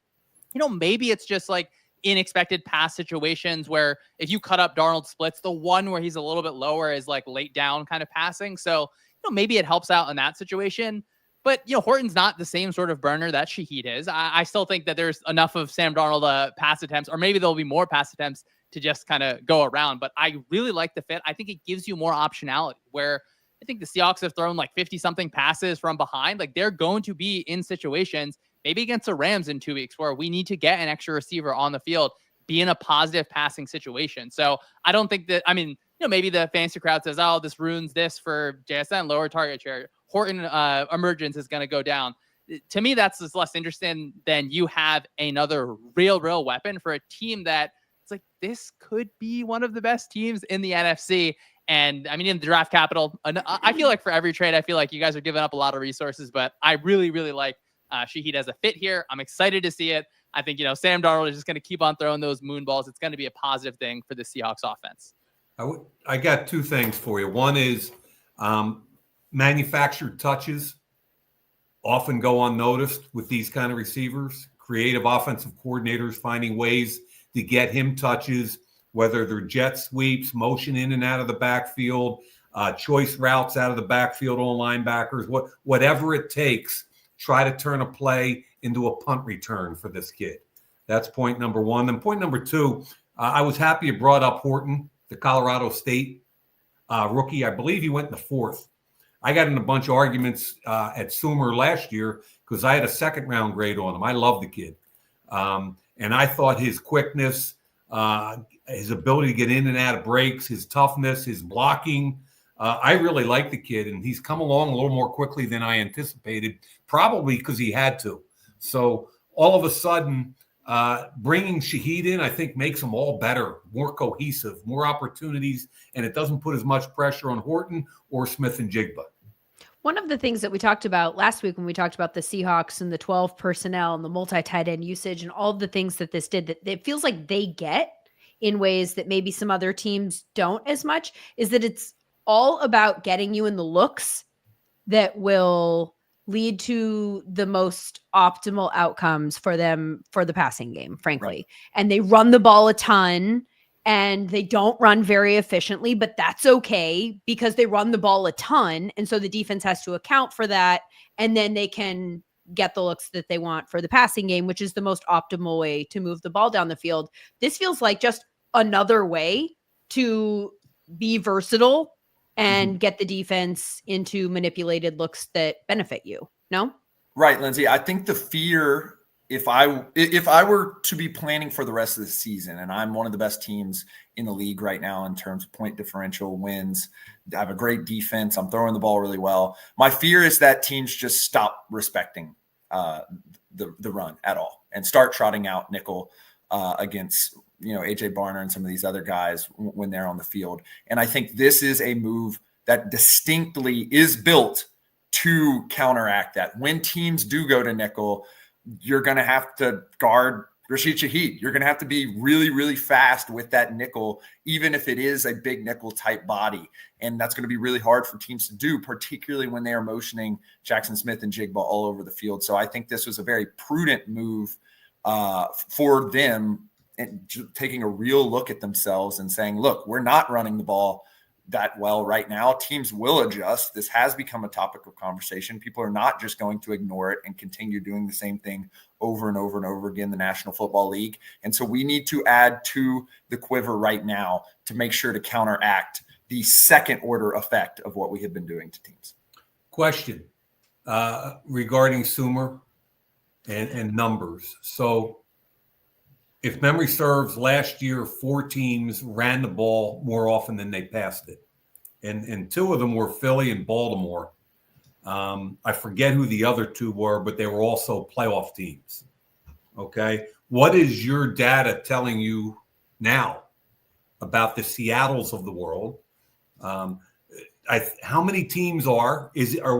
Maybe it's just like unexpected pass situations where if you cut up Darnold splits, the one where he's a little bit lower is like late down kind of passing. So, maybe it helps out in that situation. But, Horton's not the same sort of burner that Shaheed is. I still think that there's enough of Sam Darnold pass attempts, or maybe there'll be more pass attempts to just kind of go around. But I really like the fit. I think it gives you more optionality, where I think the Seahawks have thrown like 50-something passes from behind. Like, they're going to be in situations, maybe against the Rams in 2 weeks, where we need to get an extra receiver on the field, be in a positive passing situation. So I don't think that, maybe the fantasy crowd says, oh, this ruins this for JSN, lower target share. Horton emergence is going to go down. To me, that's just less interesting than you have another real weapon for a team that it's like, this could be one of the best teams in the NFC. And in the draft capital, I feel like for every trade, I feel like you guys are giving up a lot of resources, but I really like Shaheed as a fit here. I'm excited to see it. I think, Sam Darnold is just going to keep on throwing those moon balls. It's going to be a positive thing for the Seahawks offense.
I got two things for you. One is manufactured touches often go unnoticed with these kind of receivers. Creative offensive coordinators finding ways to get him touches, whether they're jet sweeps, motion in and out of the backfield, choice routes out of the backfield on linebackers, whatever it takes, try to turn a play into a punt return for this kid. That's point number one. Then point number two, I was happy you brought up Horton, the Colorado State rookie. I believe he went in the fourth. I got in a bunch of arguments at Sumer last year because I had a second-round grade on him. I love the kid. And I thought his quickness, his ability to get in and out of breaks, his toughness, his blocking, I really like the kid. And he's come along a little more quickly than I anticipated, probably because he had to. So all of a sudden, bringing Shaheed in, I think, makes them all better, more cohesive, more opportunities, and it doesn't put as much pressure on Horton or Smith and Jigba.
One of the things that we talked about last week when we talked about the Seahawks and the 12 personnel and the multi-tight end usage and all of the things that this did, that it feels like they get in ways that maybe some other teams don't as much, is that it's all about getting you in the looks that will lead to the most optimal outcomes for them for the passing game, frankly. Right. And they run the ball a ton and they don't run very efficiently, but that's okay because they run the ball a ton. And so the defense has to account for that. And then they can get the looks that they want for the passing game, which is the most optimal way to move the ball down the field. This feels like just another way to be versatile and get the defense into manipulated looks that benefit you. No?
Right, Lindsay. I think the fear, if I were to be planning for the rest of the season, and I'm one of the best teams in the league right now in terms of point differential, wins, I have a great defense, I'm throwing the ball really well. My fear is that teams just stop respecting the run at all and start trotting out nickel against AJ Barner and some of these other guys when they're on the field. And I think this is a move that distinctly is built to counteract that. When teams do go to nickel, you're going to have to guard Rashid Shaheed. You're going to have to be really, really fast with that nickel, even if it is a big nickel type body. And that's going to be really hard for teams to do, particularly when they are motioning Jackson Smith and Jigba all over the field. So I think this was a very prudent move for them, and taking a real look at themselves and saying, look, we're not running the ball that well right now. Teams will adjust. This has become a topic of conversation. People are not just going to ignore it and continue doing the same thing over and over and over again in the National Football League. And so we need to add to the quiver right now to make sure to counteract the second order effect of what we have been doing to teams.
Question regarding Sumer and numbers. So if memory serves, last year, 4 teams ran the ball more often than they passed it. And 2 of them were Philly and Baltimore. I forget who the other 2 were, but they were also playoff teams. Okay. What is your data telling you now about the Seattles of the world? How many teams are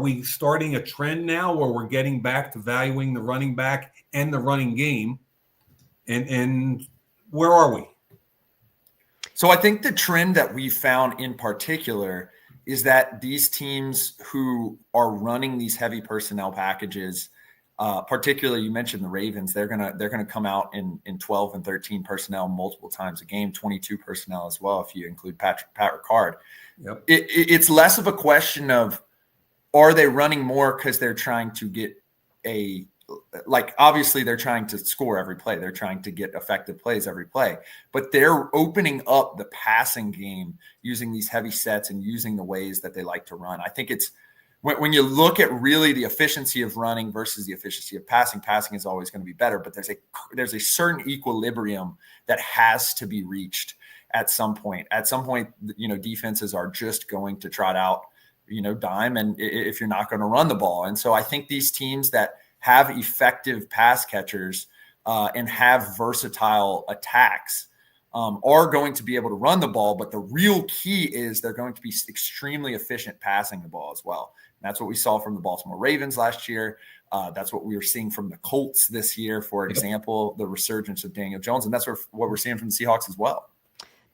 we starting a trend now where we're getting back to valuing the running back and the running game? And where are we?
So I think the trend that we found in particular is that these teams who are running these heavy personnel packages, particularly you mentioned the Ravens, they're gonna come out in 12 and 13 personnel multiple times a game, 22 personnel as well if you include Pat Ricard.
Yep.
It's less of a question of are they running more because they're trying to get obviously they're trying to score every play. They're trying to get effective plays every play, but they're opening up the passing game using these heavy sets and using the ways that they like to run. I think it's when you look at really the efficiency of running versus the efficiency of passing is always going to be better, but there's a certain equilibrium that has to be reached at some point. At some point, defenses are just going to trot out, dime, and if you're not going to run the ball. And so I think these teams that have effective pass catchers and have versatile attacks are going to be able to run the ball. But the real key is they're going to be extremely efficient passing the ball as well. And that's what we saw from the Baltimore Ravens last year. That's what we were seeing from the Colts this year, for example, the resurgence of Daniel Jones. And that's what we're seeing from the Seahawks as well.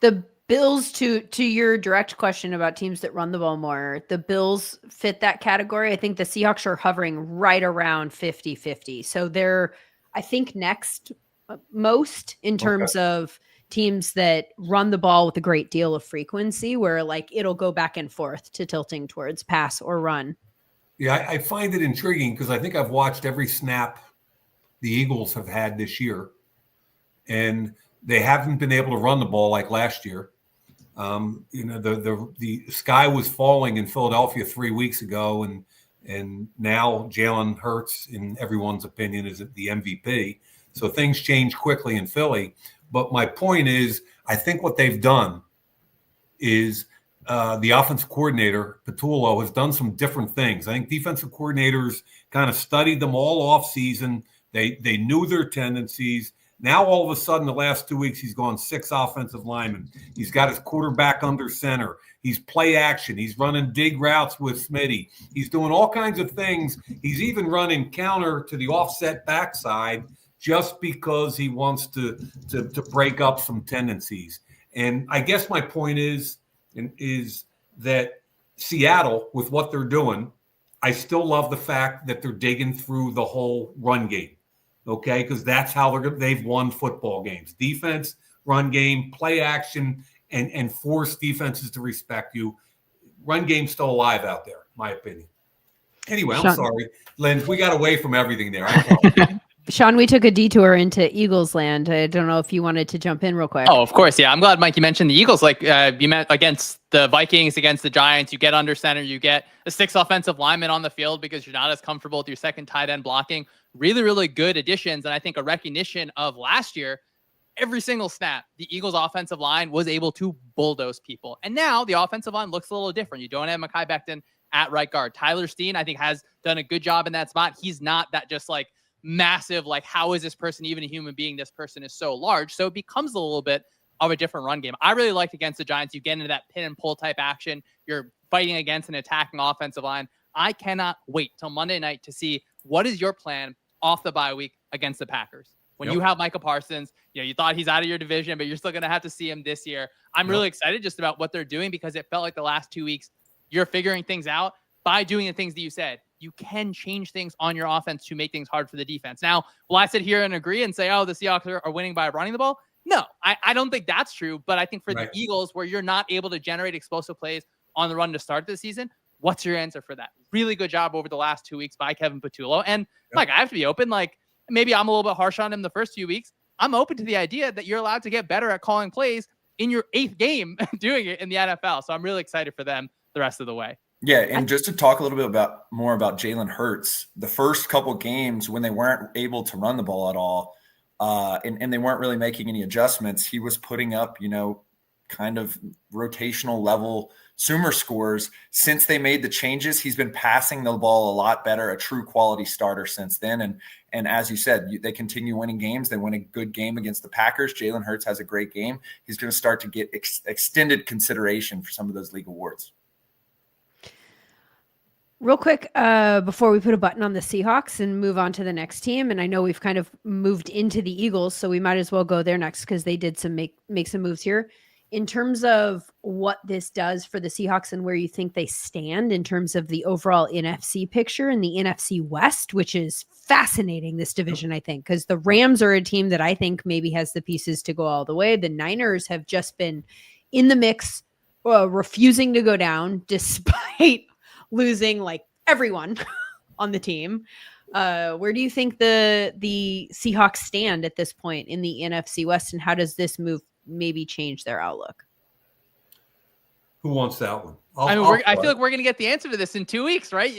The Bills, to your direct question about teams that run the ball more, the Bills fit that category. I think the Seahawks are hovering right around 50-50. So they're, I think, next most in terms of teams that run the ball with a great deal of frequency, where like it'll go back and forth to tilting towards pass or run.
Yeah, I find it intriguing because I think I've watched every snap the Eagles have had this year, and they haven't been able to run the ball like last year. The sky was falling in Philadelphia 3 weeks ago, and now Jalen Hurts, in everyone's opinion, is the MVP. So things change quickly in Philly. But my point is, I think what they've done is the offensive coordinator, Patullo, has done some different things. I think defensive coordinators kind of studied them all off season. They knew their tendencies. Now, all of a sudden, the last 2 weeks, he's gone 6 offensive linemen. He's got his quarterback under center. He's play action. He's running dig routes with Smitty. He's doing all kinds of things. He's even running counter to the offset backside just because he wants to break up some tendencies. And I guess my point is that Seattle, with what they're doing, I still love the fact that they're digging through the whole run game. Okay, because that's how they've won football games. Defense, run game, play action, and force defenses to respect you. Run game's still alive out there, my opinion. Anyway, I'm sorry. Lynn, we got away from everything there.
Sean, we took a detour into Eagles land. I don't know if you wanted to jump in real quick.
Oh, of course. Yeah, I'm glad, Mike, you mentioned the Eagles. Like you met against the Vikings, against the Giants, you get under center, you get a 6 offensive lineman on the field because you're not as comfortable with your second tight end blocking. Really, really good additions. And I think a recognition of last year, every single snap, the Eagles offensive line was able to bulldoze people. And now the offensive line looks a little different. You don't have Mekhi Becton at right guard. Tyler Steen, I think, has done a good job in that spot. He's not that just like massive, like, how is this person even a human being? This person is so large. So it becomes a little bit of a different run game. I really liked against the Giants. You get into that pin and pull type action. You're fighting against an attacking offensive line. I cannot wait till Monday night to see what is your plan off the bye week against the Packers. When you have Micah Parsons, you thought he's out of your division, but you're still going to have to see him this year. I'm really excited just about what they're doing because it felt like the last 2 weeks, you're figuring things out by doing the things that you said. You can change things on your offense to make things hard for the defense. Now, will I sit here and agree and say, oh, the Seahawks are winning by running the ball? No, I don't think that's true. But I think for the Eagles, where you're not able to generate explosive plays on the run to start the season, what's your answer for that? Really good job over the last 2 weeks by Kevin Patullo. And Mike, I have to be open. Like, maybe I'm a little bit harsh on him the first few weeks. I'm open to the idea that you're allowed to get better at calling plays in your 8th game doing it in the NFL. So I'm really excited for them the rest of the way.
Yeah, and just to talk a little bit more about Jalen Hurts, the first couple games when they weren't able to run the ball at all, and they weren't really making any adjustments, he was putting up, kind of rotational level Sumer scores. Since they made the changes, he's been passing the ball a lot better, a true quality starter since then. And as you said, they continue winning games. They win a good game against the Packers. Jalen Hurts has a great game. He's going to start to get extended consideration for some of those league awards.
Real quick, before we put a button on the Seahawks and move on to the next team, and I know we've kind of moved into the Eagles, so we might as well go there next because they did make some moves here. in terms of what this does for the Seahawks and where you think they stand in terms of the overall NFC picture and the NFC West, which is fascinating, this division, I think, because the Rams are a team that I think maybe has the pieces to go all the way. The Niners have just been in the mix, refusing to go down despite losing like everyone on the team. Where do you think the Seahawks stand at this point in the NFC West, and how does this move maybe change their outlook?
Who wants that one?
I feel like we're going to get the answer to this in 2 weeks, right?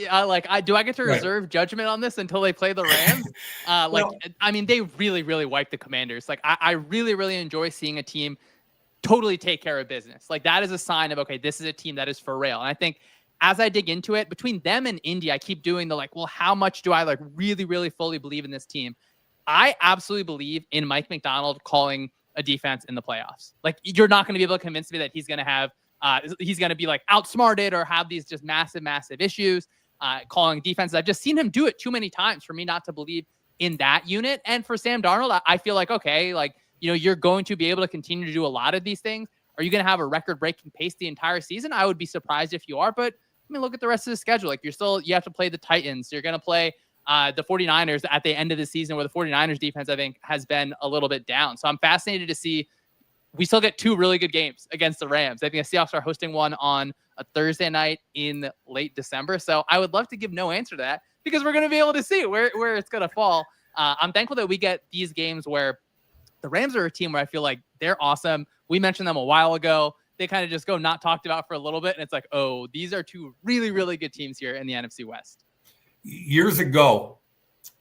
Do I get to reserve judgment on this until they play the Rams? They really, really wiped the Commanders. Like, I really, really enjoy seeing a team totally take care of business. Like, that is a sign of, okay, this is a team that is for real. And I think as I dig into it, between them and Indy, I keep doing the like, well, how much do I like really, really fully believe in this team? I absolutely believe in Mike McDonald calling a defense in the playoffs. Like, you're not going to be able to convince me that he's going to have, he's going to be like outsmarted or have these just massive, massive issues calling defenses. I've just seen him do it too many times for me not to believe in that unit. And for Sam Darnold, I feel like, okay, like, you're going to be able to continue to do a lot of these things. Are you going to have a record-breaking pace the entire season? I would be surprised if you are, but I mean, look at the rest of the schedule. Like, you have to play the Titans. You're going to play the 49ers at the end of the season, where the 49ers defense, I think, has been a little bit down. So I'm fascinated to see. We still get 2 really good games against the Rams. I think the Seahawks are hosting one on a Thursday night in late December. So I would love to give no answer to that, because we're going to be able to see where it's going to fall. I'm thankful that we get these games where the Rams are a team where I feel like they're awesome. We mentioned them a while ago. They kind of just go not talked about for a little bit. And it's like, oh, these are 2 really, really good teams here in the NFC West.
Years ago,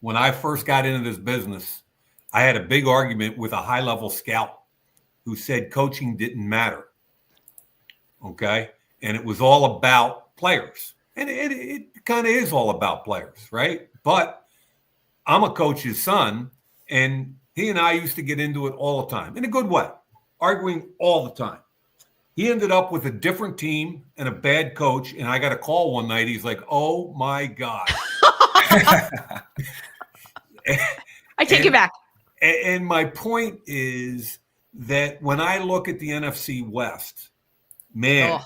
when I first got into this business, I had a big argument with a high-level scout who said coaching didn't matter. Okay? And it was all about players. And it kind of is all about players, right? But I'm a coach's son, and he and I used to get into it all the time, in a good way, arguing all the time. He ended up with a different team and a bad coach, and I got a call one night. He's like, oh, my God.
I take it back.
And my point is that when I look at the NFC West, man,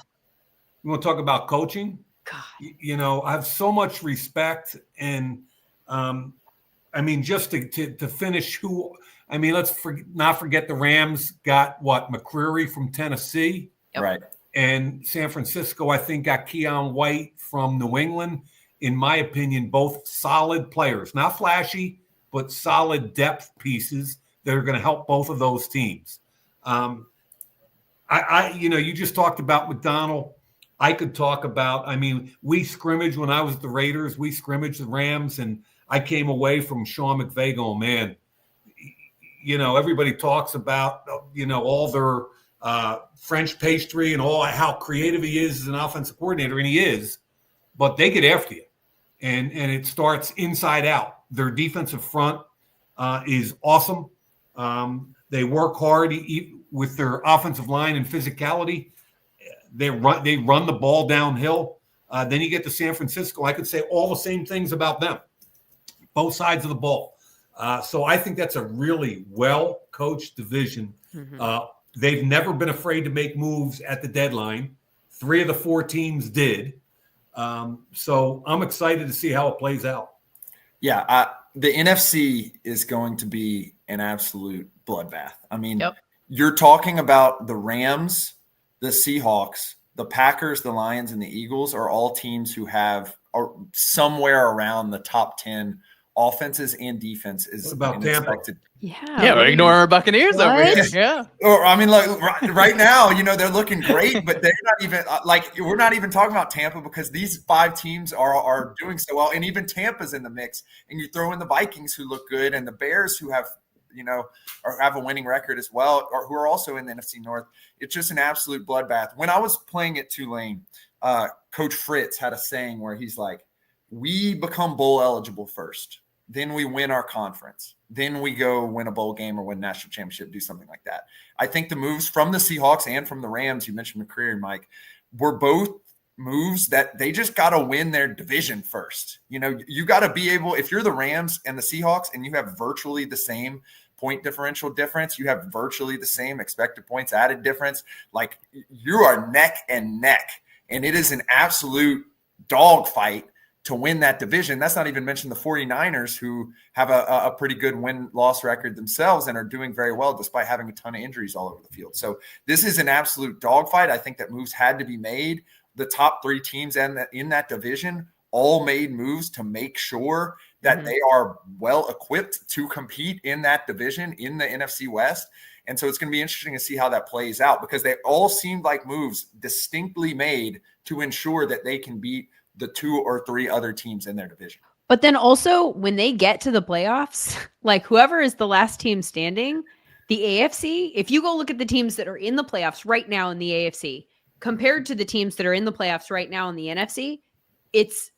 you want to talk about coaching? God. I have so much respect. And, just to finish let's not forget the Rams got McCreary from Tennessee.
Yep. Right.
And San Francisco, I think, got Keon White from New England. In my opinion, both solid players, not flashy, but solid depth pieces that are going to help both of those teams. You just talked about McDonald. I could talk about, we scrimmaged when I was at the Raiders. We scrimmaged the Rams, and I came away from Sean McVay going, man, everybody talks about, all their French pastry and all how creative he is as an offensive coordinator, and he is, but they get after you. And it starts inside out. Their defensive front is awesome. They work hard with their offensive line and physicality. They run the ball downhill. Then you get to San Francisco. I could say all the same things about them, both sides of the ball. So I think that's a really well-coached division. Mm-hmm. They've never been afraid to make moves at the deadline. 3 of the 4 teams did. So I'm excited to see how it plays out.
Yeah, the NFC is going to be an absolute bloodbath. You're talking about the Rams, the Seahawks, the Packers, the Lions, and the Eagles are all teams who are somewhere around the top 10 offenses and defense is
about
expected.
Yeah, we're ignoring our Buccaneers over here. Yeah.
Or right now, they're looking great, but they're not even we're not even talking about Tampa, because these 5 teams are doing so well, and even Tampa's in the mix. And you throw in the Vikings, who look good, and the Bears, who have have a winning record as well, or who are also in the NFC North. It's just an absolute bloodbath. When I was playing at Tulane, Coach Fritz had a saying where he's like, "We become bowl eligible first. Then we win our conference. Then we go win a bowl game or win a national championship, do something like that." I think the moves from the Seahawks and from the Rams, you mentioned McCreary, Mike, were both moves that they just got to win their division first. You got to be able, if you're the Rams and the Seahawks and you have virtually the same point differential difference. You have virtually the same expected points added difference. Like, you are neck and neck, and it is an absolute dogfight to win that division. That's not even mention the 49ers, who have a pretty good win-loss record themselves and are doing very well despite having a ton of injuries all over the field. So this is an absolute dogfight. I think that moves had to be made. The top 3 teams in that division all made moves to make sure that they are well equipped to compete in that division in the NFC West. And so it's going to be interesting to see how that plays out, because they all seemed like moves distinctly made to ensure that they can beat the 2 or 3 other teams in their division.
But then also, when they get to the playoffs, like, whoever is the last team standing, the AFC, if you go look at the teams that are in the playoffs right now in the AFC compared to the teams that are in the playoffs right now in the NFC, it's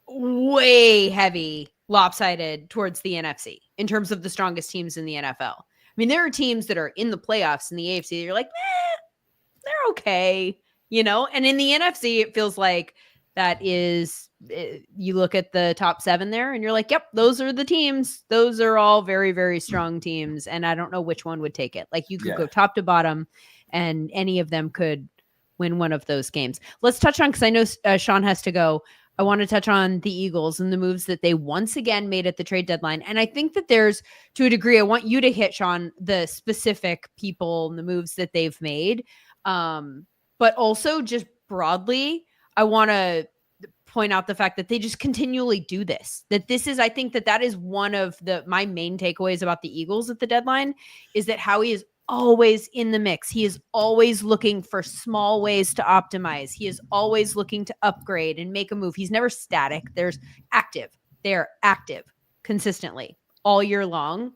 way heavy lopsided towards the NFC in terms of the strongest teams in the NFL. I mean, there are teams that are in the playoffs in the AFC that you're like, they're okay, and in the NFC, it feels like that is, you look at the top 7 there and you're like, yep, those are the teams. Those are all very, very strong teams. And I don't know which one would take it. Like, you could go top to bottom and any of them could win one of those games. Let's touch on, because I know Sean has to go. I want to touch on the Eagles and the moves that they once again made at the trade deadline. And I think that there's, to a degree, I want you to hit, Sean, the specific people and the moves that they've made. But also just broadly, I want to point out the fact that they just continually do this. That this is, I think that is one of my main takeaways about the Eagles at the deadline, is that Howie is always in the mix. He is always looking for small ways to optimize. He is always looking to upgrade and make a move. He's never static. They're active consistently all year long.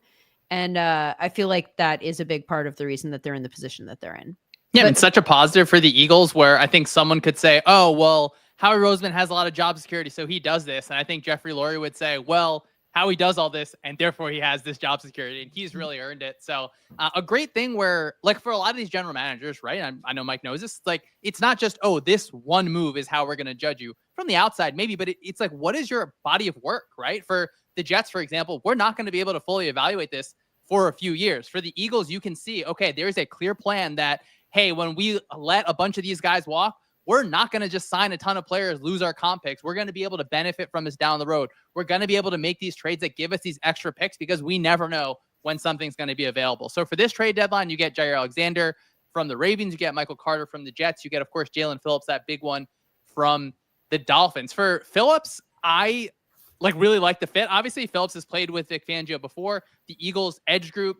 And I feel like that is a big part of the reason that they're in the position that they're in.
Yeah, it's such a positive for the Eagles, where I think someone could say, oh, well, Howie Roseman has a lot of job security, so he does this. And I think Jeffrey Lurie would say, well, Howie does all this, and therefore he has this job security, and he's really earned it. So a great thing where, like, for a lot of these general managers, right? I know Mike knows this. Like, it's not just, oh, this one move is how we're going to judge you from the outside, maybe, but it's like, what is your body of work, right? For the Jets, for example, we're not going to be able to fully evaluate this for a few years. For the Eagles, you can see, okay, there's a clear plan that, hey, when we let a bunch of these guys walk, we're not going to just sign a ton of players, lose our comp picks. We're going to be able to benefit from this down the road. We're going to be able to make these trades that give us these extra picks, because we never know when something's going to be available. So for this trade deadline, you get Jair Alexander from the Ravens. You get Michael Carter from the Jets. You get, of course, Jalen Phillips, that big one from the Dolphins. For Phillips, I really like the fit. Obviously, Phillips has played with Vic Fangio before. The Eagles edge group,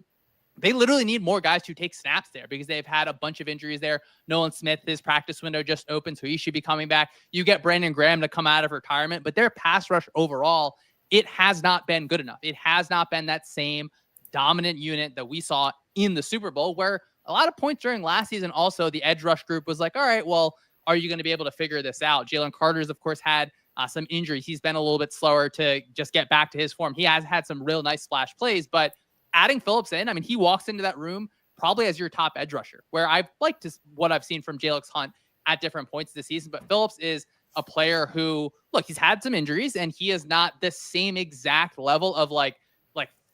they literally need more guys to take snaps there, because they've had a bunch of injuries there. Nolan Smith, his practice window just opened, so he should be coming back. You get Brandon Graham to come out of retirement, but their pass rush overall, it has not been good enough. It has not been that same dominant unit that we saw in the Super Bowl, where a lot of points during last season, also the edge rush group was like, all right, well, are you going to be able to figure this out? Jalen Carter's, of course, had some injuries. He's been a little bit slower to just get back to his form. He has had some real nice splash plays, but adding Phillips in, I mean, he walks into that room probably as your top edge rusher, where I've liked what I've seen from Jalix Hunt at different points this season. But Phillips is a player who, look, he's had some injuries, and he is not the same exact level of like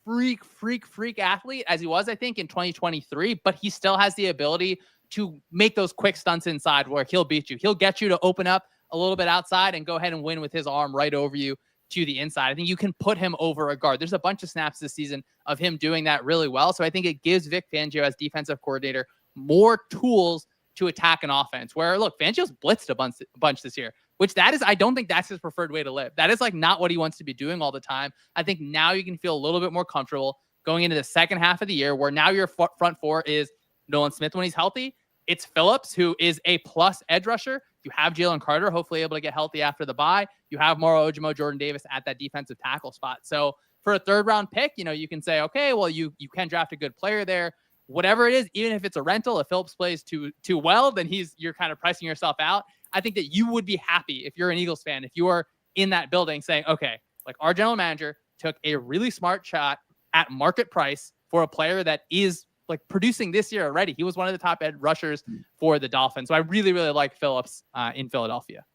freak athlete as he was, I think, in 2023, but he still has the ability to make those quick stunts inside where he'll beat you. He'll get you to open up a little bit outside and go ahead and win with his arm right over you to the inside. I think you can put him over a guard. There's a bunch of snaps this season of him doing that really well. So I think it gives Vic Fangio as defensive coordinator more tools to attack an offense, where, look, Fangio's blitzed a bunch this year, which I don't think that's his preferred way to live. That is not what he wants to be doing all the time. I think now you can feel a little bit more comfortable going into the second half of the year, where now your front four is Nolan Smith when he's healthy. It's Phillips, who is a plus edge rusher. You have Jalen Carter, hopefully able to get healthy after the bye. You have Moro Ojimo, Jordan Davis at that defensive tackle spot. So for a third round pick, you can say, okay, well, you can draft a good player there. Whatever it is, even if it's a rental, if Phillips plays too well, then you're kind of pricing yourself out. I think that you would be happy if you're an Eagles fan, if you are in that building saying, okay, our general manager took a really smart shot at market price for a player that is producing this year already. He was one of the top edge rushers for the Dolphins. So I really, really like Phillips in Philadelphia.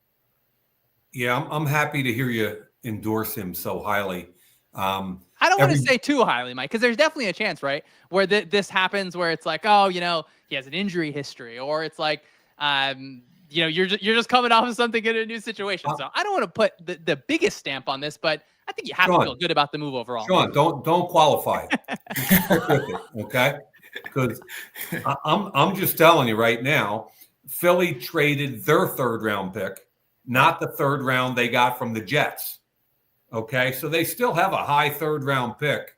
Yeah, I'm happy to hear you endorse him so highly.
I don't want to say too highly, Mike, because there's definitely a chance, right, where this happens, where it's like, oh, he has an injury history, or it's like, you're just coming off of something in a new situation. So I don't want to put the biggest stamp on this, but I think you have to feel good about the move overall.
Sean, don't qualify. Stick with it, okay? Because I'm just telling you right now, Philly traded their third-round pick, not the third round they got from the Jets. Okay, so they still have a high third-round pick.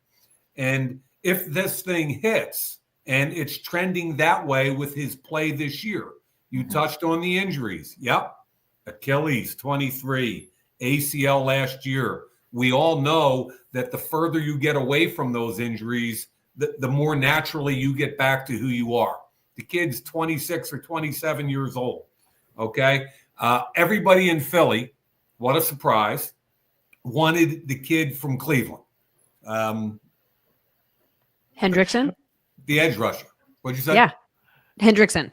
And if this thing hits, and it's trending that way with his play this year, you touched on the injuries. Yep, Achilles, 23, ACL last year. We all know that the further you get away from those injuries, the more naturally you get back to who you are. The kid's 26 or 27 years old, okay? Everybody in Philly, what a surprise, wanted the kid from Cleveland.
Hendrickson?
The edge rusher. What'd you say?
Yeah, Hendrickson.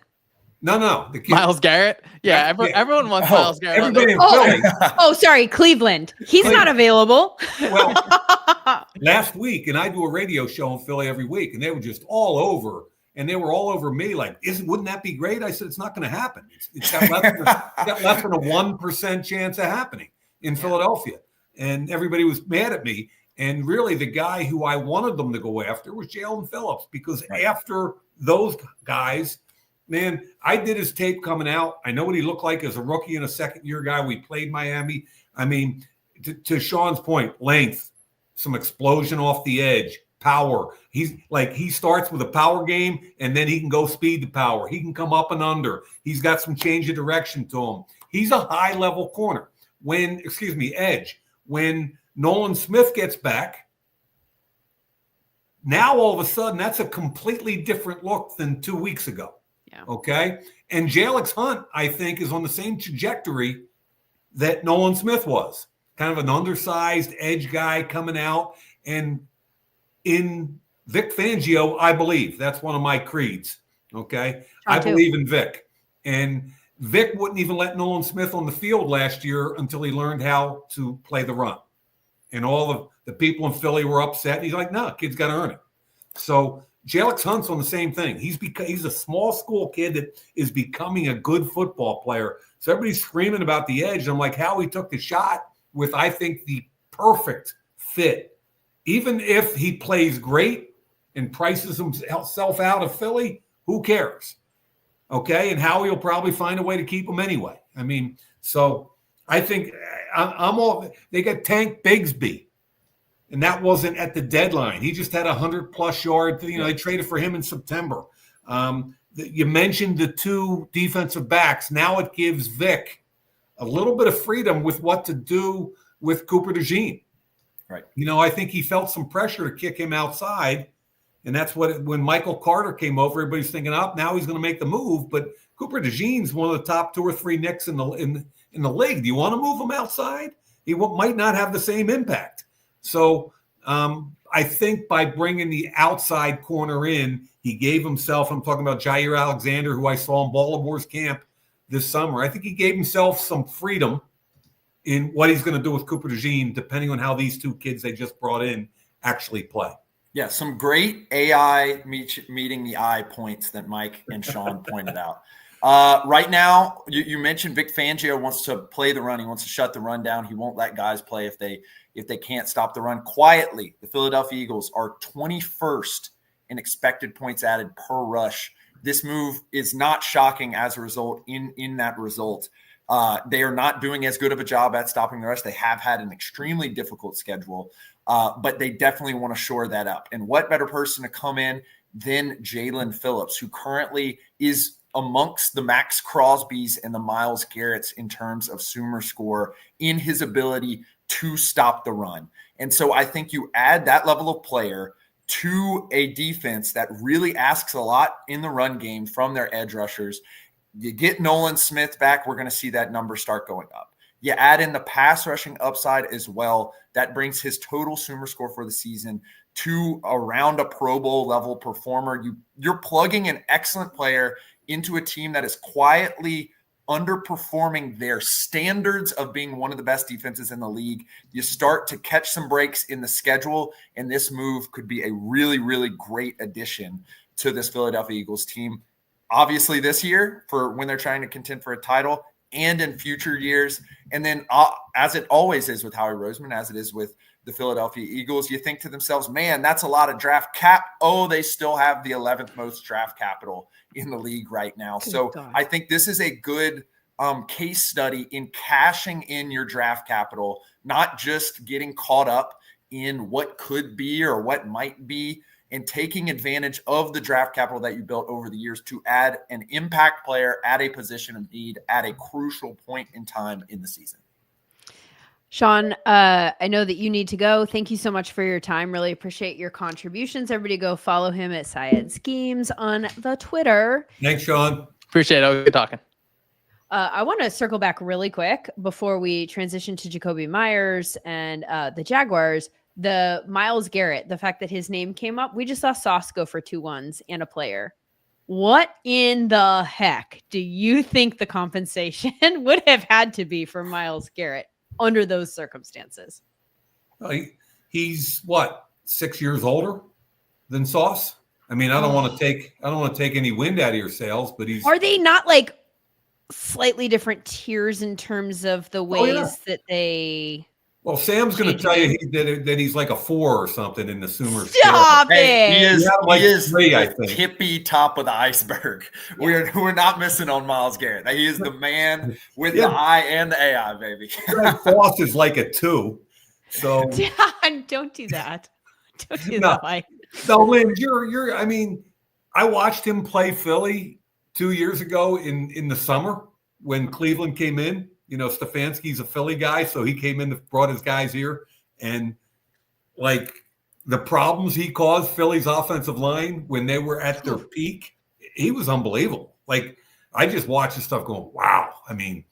No. The kid.
Miles Garrett? Yeah, everyone wants Miles Garrett.
Everybody in Philly.
Sorry, Cleveland. He's not available.
Well, last week, and I do a radio show in Philly every week, and they were just all over, and they were all over me like, wouldn't that be great? I said, it's not going to happen. It's got less than a 1% chance of happening in Philadelphia. And everybody was mad at me. And really, the guy who I wanted them to go after was Jalen Phillips, because after those guys, man, I did his tape coming out. I know what he looked like as a rookie and a second-year guy. We played Miami. I mean, to Sean's point, length, some explosion off the edge, power. He starts with a power game, and then he can go speed to power. He can come up and under. He's got some change of direction to him. He's a high-level corner. Edge. When Nolan Smith gets back, now all of a sudden that's a completely different look than 2 weeks ago.
Yeah.
Okay. And Jalix Hunt, I think, is on the same trajectory that Nolan Smith was. Kind of an undersized edge guy coming out. And in Vic Fangio, I believe. That's one of my creeds. Okay. I believe in Vic. And Vic wouldn't even let Nolan Smith on the field last year until he learned how to play the run. And all of the people in Philly were upset. He's like, no, kid's got to earn it. So Jalix Hunt's on the same thing. He's a small school kid that is becoming a good football player. So everybody's screaming about the edge. I'm like, how he took the shot with, I think, the perfect fit. Even if he plays great and prices himself out of Philly, who cares? Okay, and Howie will probably find a way to keep him anyway. I mean, so I think I'm all. They got Tank Bigsby, and that wasn't at the deadline. He just had 100+ yard. They traded for him in September. You mentioned the two defensive backs. Now it gives Vic a little bit of freedom with what to do with Cooper DeJean.
Right.
I think he felt some pressure to kick him outside. And that's when Michael Carter came over, everybody's thinking, now he's going to make the move. But Cooper DeJean's one of the top 2 or 3 nicks in the league. Do you want to move him outside? He might not have the same impact. So I think by bringing the outside corner in, he gave himself, I'm talking about Jair Alexander, who I saw in Baltimore's camp this summer. I think he gave himself some freedom in what he's going to do with Cooper DeJean, depending on how these two kids they just brought in actually play.
Yeah, some great AI meeting the eye points that Mike and Sean pointed out. Right now, you mentioned Vic Fangio wants to play the run. He wants to shut the run down. He won't let guys play if they can't stop the run. Quietly, the Philadelphia Eagles are 21st in expected points added per rush. This move is not shocking as a result in that result. They are not doing as good of a job at stopping the rush. They have had an extremely difficult schedule. But they definitely want to shore that up. And what better person to come in than Jalen Phillips, who currently is amongst the Max Crosbys and the Myles Garretts in terms of SumerScore in his ability to stop the run. And so I think you add that level of player to a defense that really asks a lot in the run game from their edge rushers. You get Nolan Smith back, we're going to see that number start going up. You add in the pass rushing upside as well. That brings his total SumerScore for the season to around a Pro Bowl level performer. You're plugging an excellent player into a team that is quietly underperforming their standards of being one of the best defenses in the league. You start to catch some breaks in the schedule, and this move could be a really, really great addition to this Philadelphia Eagles team. Obviously this year for when they're trying to contend for a title, and in future years. And then as it always is with Howie Roseman, as it is with the Philadelphia Eagles, you think to themselves, man, that's a lot of draft cap. Oh, they still have the 11th most draft capital in the league right now. So I think this is a good case study in cashing in your draft capital, not just getting caught up in what could be or what might be, and taking advantage of the draft capital that you built over the years to add an impact player at a position of need at a crucial point in time in the season.
Sean, I know that you need to go. Thank you so much for your time. Really appreciate your contributions. Everybody go follow him at Syed Schemes on the Twitter.
Thanks, Sean.
Appreciate it. Good talking.
I want to circle back really quick before we transition to Jacoby Myers and the Jaguars. The Myles Garrett, the fact that his name came up, we just saw Sauce go for 2 1s and a player. What in the heck do you think the compensation would have had to be for Myles Garrett under those circumstances?
He's what, 6 years older than Sauce? I mean, I don't want to take any wind out of your sails, but
are they not like slightly different tiers in terms of the ways that they?
Well, Sam's going to tell you that he's like a 4 or something in the SumerSports.
Stop it!
Hey, he is
3, I think.
Tippy top of the iceberg. Yeah. We're not missing on Myles Garrett. He is the man with the I and the AI, baby.
Sauce is like a 2. So
don't do that. Don't do that.
No, Lynn, you're. I mean, I watched him play Philly 2 years ago in the summer when Cleveland came in. You know, Stefanski's a Philly guy, so he came in, brought his guys here, and like the problems he caused Philly's offensive line when they were at their peak, he was unbelievable. Like I just watched his stuff going, wow. I mean,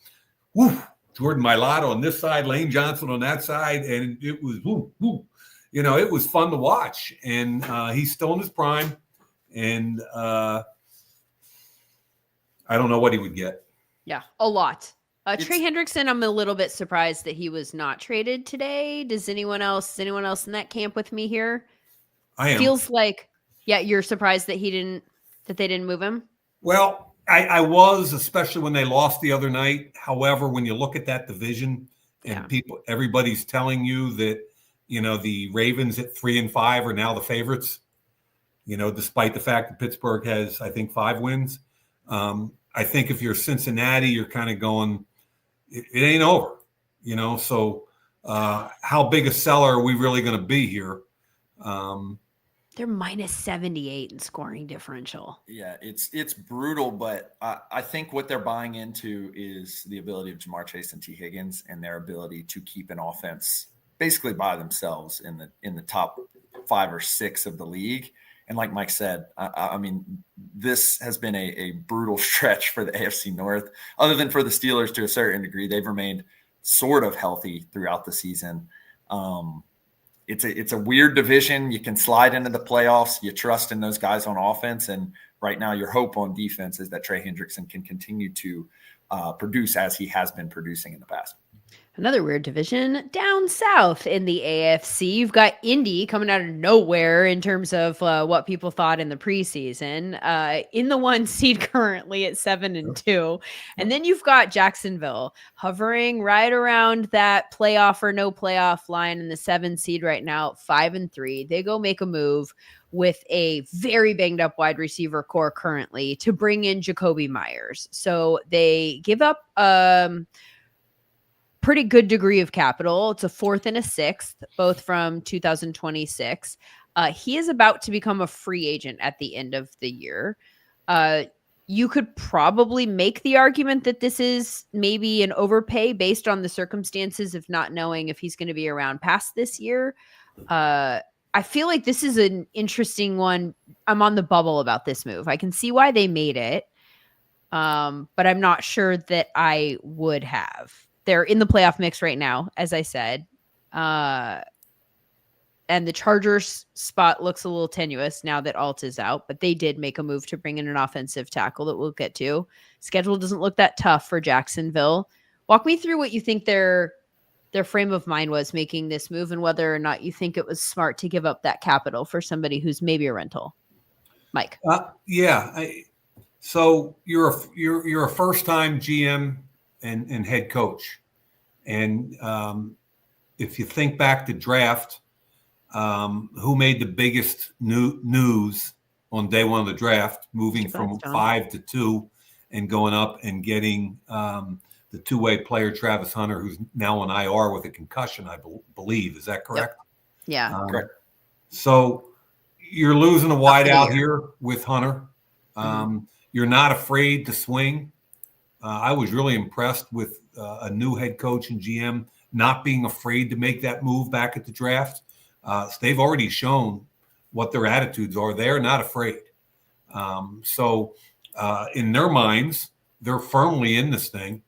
Jordan Mailata on this side, Lane Johnson on that side, and it was you know, it was fun to watch. And he's still in his prime, and I don't know what he would get.
Yeah, a lot. Trey Hendrickson, I'm a little bit surprised that he was not traded today. Is anyone else in that camp with me here?
I am.
Feels like, yeah, you're surprised that they didn't move him?
Well, I was, especially when they lost the other night. However, when you look at that division and everybody's telling you that, you know, the Ravens at 3-5 are now the favorites, you know, despite the fact that Pittsburgh has, I think, 5 wins. I think if you're Cincinnati, you're kind of going, it ain't over, you know. So how big a seller are we really going to be here?
They're minus 78 in scoring differential.
Yeah, it's brutal, but I think what they're buying into is the ability of Jamar Chase and T. Higgins and their ability to keep an offense basically by themselves in the top 5 or 6 of the league. And like Mike said, I mean, this has been a brutal stretch for the AFC North. Other than for the Steelers to a certain degree, they've remained sort of healthy throughout the season. It's a weird division. You can slide into the playoffs. You trust in those guys on offense. And right now your hope on defense is that Trey Hendrickson can continue to produce as he has been producing in the past.
Another weird division down south in the AFC. You've got Indy coming out of nowhere in terms of what people thought in the preseason. In the 1 seed currently at 7-2. And then you've got Jacksonville hovering right around that playoff or no playoff line in the 7 seed right now, 5-3. They go make a move with a very banged up wide receiver core currently to bring in Jacoby Myers. So they give up pretty good degree of capital. It's a 4th and a 6th, both from 2026. He is about to become a free agent at the end of the year. You could probably make the argument that this is maybe an overpay based on the circumstances of not knowing if he's going to be around past this year. I feel like this is an interesting one. I'm on the bubble about this move. I can see why they made it, but I'm not sure that I would have. They're in the playoff mix right now, as I said. and the Chargers spot looks a little tenuous now that Alt is out, but they did make a move to bring in an offensive tackle that we'll get to. Schedule doesn't look that tough for Jacksonville. Walk me through what you think their frame of mind was making this move and whether or not you think it was smart to give up that capital for somebody who's maybe a rental. Mike.
So you're a first-time GM and head coach. And if you think back to draft, who made the biggest news on day one of the draft, moving from 5 to 2 and going up and getting the two-way player, Travis Hunter, who's now on IR with a concussion, I believe. Is that correct?
Yep. Yeah.
Correct.
So you're losing a wide out here with Hunter. You're not afraid to swing. I was really impressed with a new head coach and GM not being afraid to make that move back at the draft. So they've already shown what their attitudes are. They're not afraid. So in their minds, they're firmly in this thing.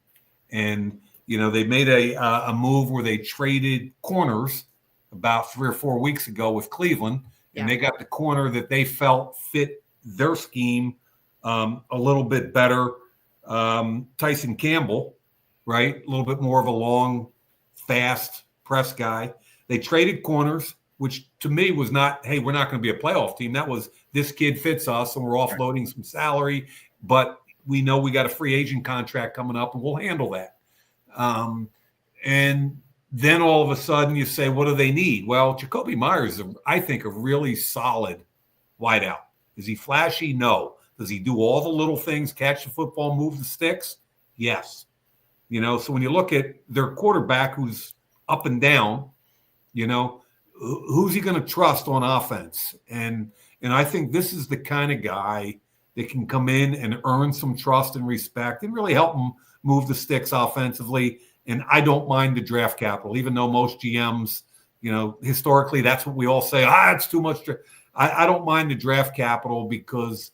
And, they made a move where they traded corners about 3 or 4 weeks ago with Cleveland. And they got the corner that they felt fit their scheme a little bit better. Tyson Campbell, right? A little bit more of a long, fast press guy. They traded corners, which to me was not, hey, we're not going to be a playoff team. That was, this kid fits us and we're offloading some salary, but we know we got a free agent contract coming up and we'll handle that. And then all of a sudden you say, what do they need? Well, Jakobi Meyers is, I think, a really solid wideout. Is he flashy? No. Does he do all the little things, catch the football, move the sticks? Yes. So when you look at their quarterback who's up and down, who's he going to trust on offense? And I think this is the kind of guy that can come in and earn some trust and respect and really help them move the sticks offensively. And I don't mind the draft capital, even though most GMs, historically, that's what we all say. It's too much. I don't mind the draft capital because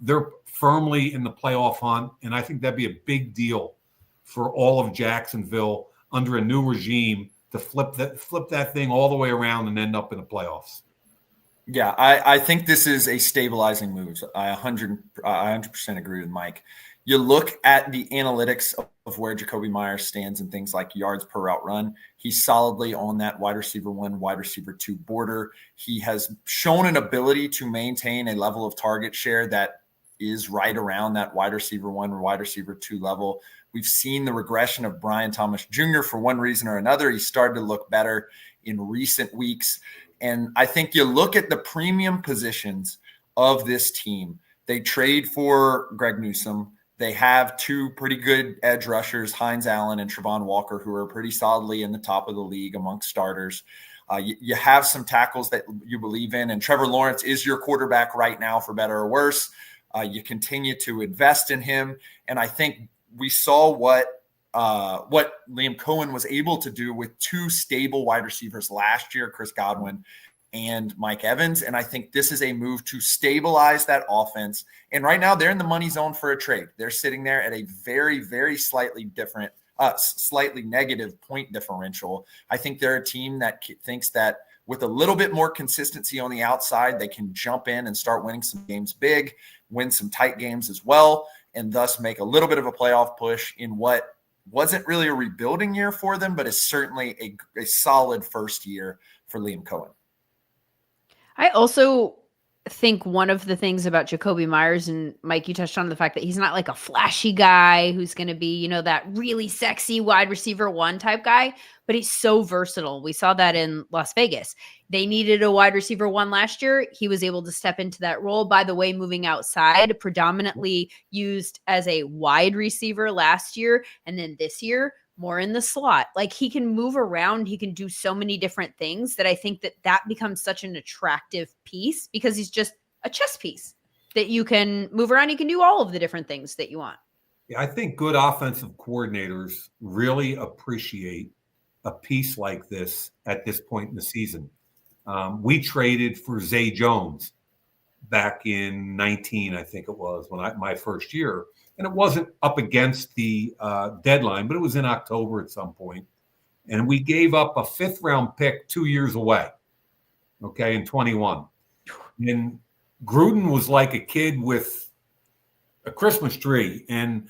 they're firmly in the playoff hunt. And I think that'd be a big deal for all of Jacksonville under a new regime to flip that thing all the way around and end up in the playoffs.
Yeah, I think this is a stabilizing move. I 100% agree with Mike. You look at the analytics of where Jakobi Meyers stands in things like yards per route run. He's solidly on that wide receiver 1, wide receiver 2 border. He has shown an ability to maintain a level of target share that is right around that wide receiver 1 or wide receiver 2 level. We've seen the regression of Brian Thomas Jr. for one reason or another. He started to look better in recent weeks. And I think you look at the premium positions of this team. They trade for Greg Newsome. They have 2 pretty good edge rushers, Hines Allen and Travon Walker, who are pretty solidly in the top of the league amongst starters. You have some tackles that you believe in, and Trevor Lawrence is your quarterback right now, for better or worse. You continue to invest in him, and I think we saw what Liam Cohen was able to do with 2 stable wide receivers last year, Chris Godwin and Mike Evans. And I think this is a move to stabilize that offense. And right now they're in the money zone for a trade. They're sitting there at a very, very slightly negative point differential. I think they're a team that thinks that with a little bit more consistency on the outside, they can jump in and start winning some games big, win some tight games as well, and thus make a little bit of a playoff push in what wasn't really a rebuilding year for them, but is certainly a solid first year for Liam Cohen.
I also think one of the things about Jakobi Meyers, and Mike, you touched on the fact that he's not like a flashy guy who's going to be, that really sexy wide receiver 1 type guy, but he's so versatile. We saw that in Las Vegas. They needed a wide receiver 1 last year. He was able to step into that role. By the way, moving outside, predominantly used as a wide receiver last year. And then this year, more in the slot. Like, he can move around. He can do so many different things that I think that becomes such an attractive piece because he's just a chess piece that you can move around. You can do all of the different things that you want.
Yeah, I think good offensive coordinators really appreciate a piece like this at this point in the season. We traded for Zay Jones back in 19, I think it was, my first year. And it wasn't up against the deadline, but it was in October at some point. And we gave up a 5th round pick 2 years away. okay, in 21. And Gruden was like a kid with a Christmas tree, and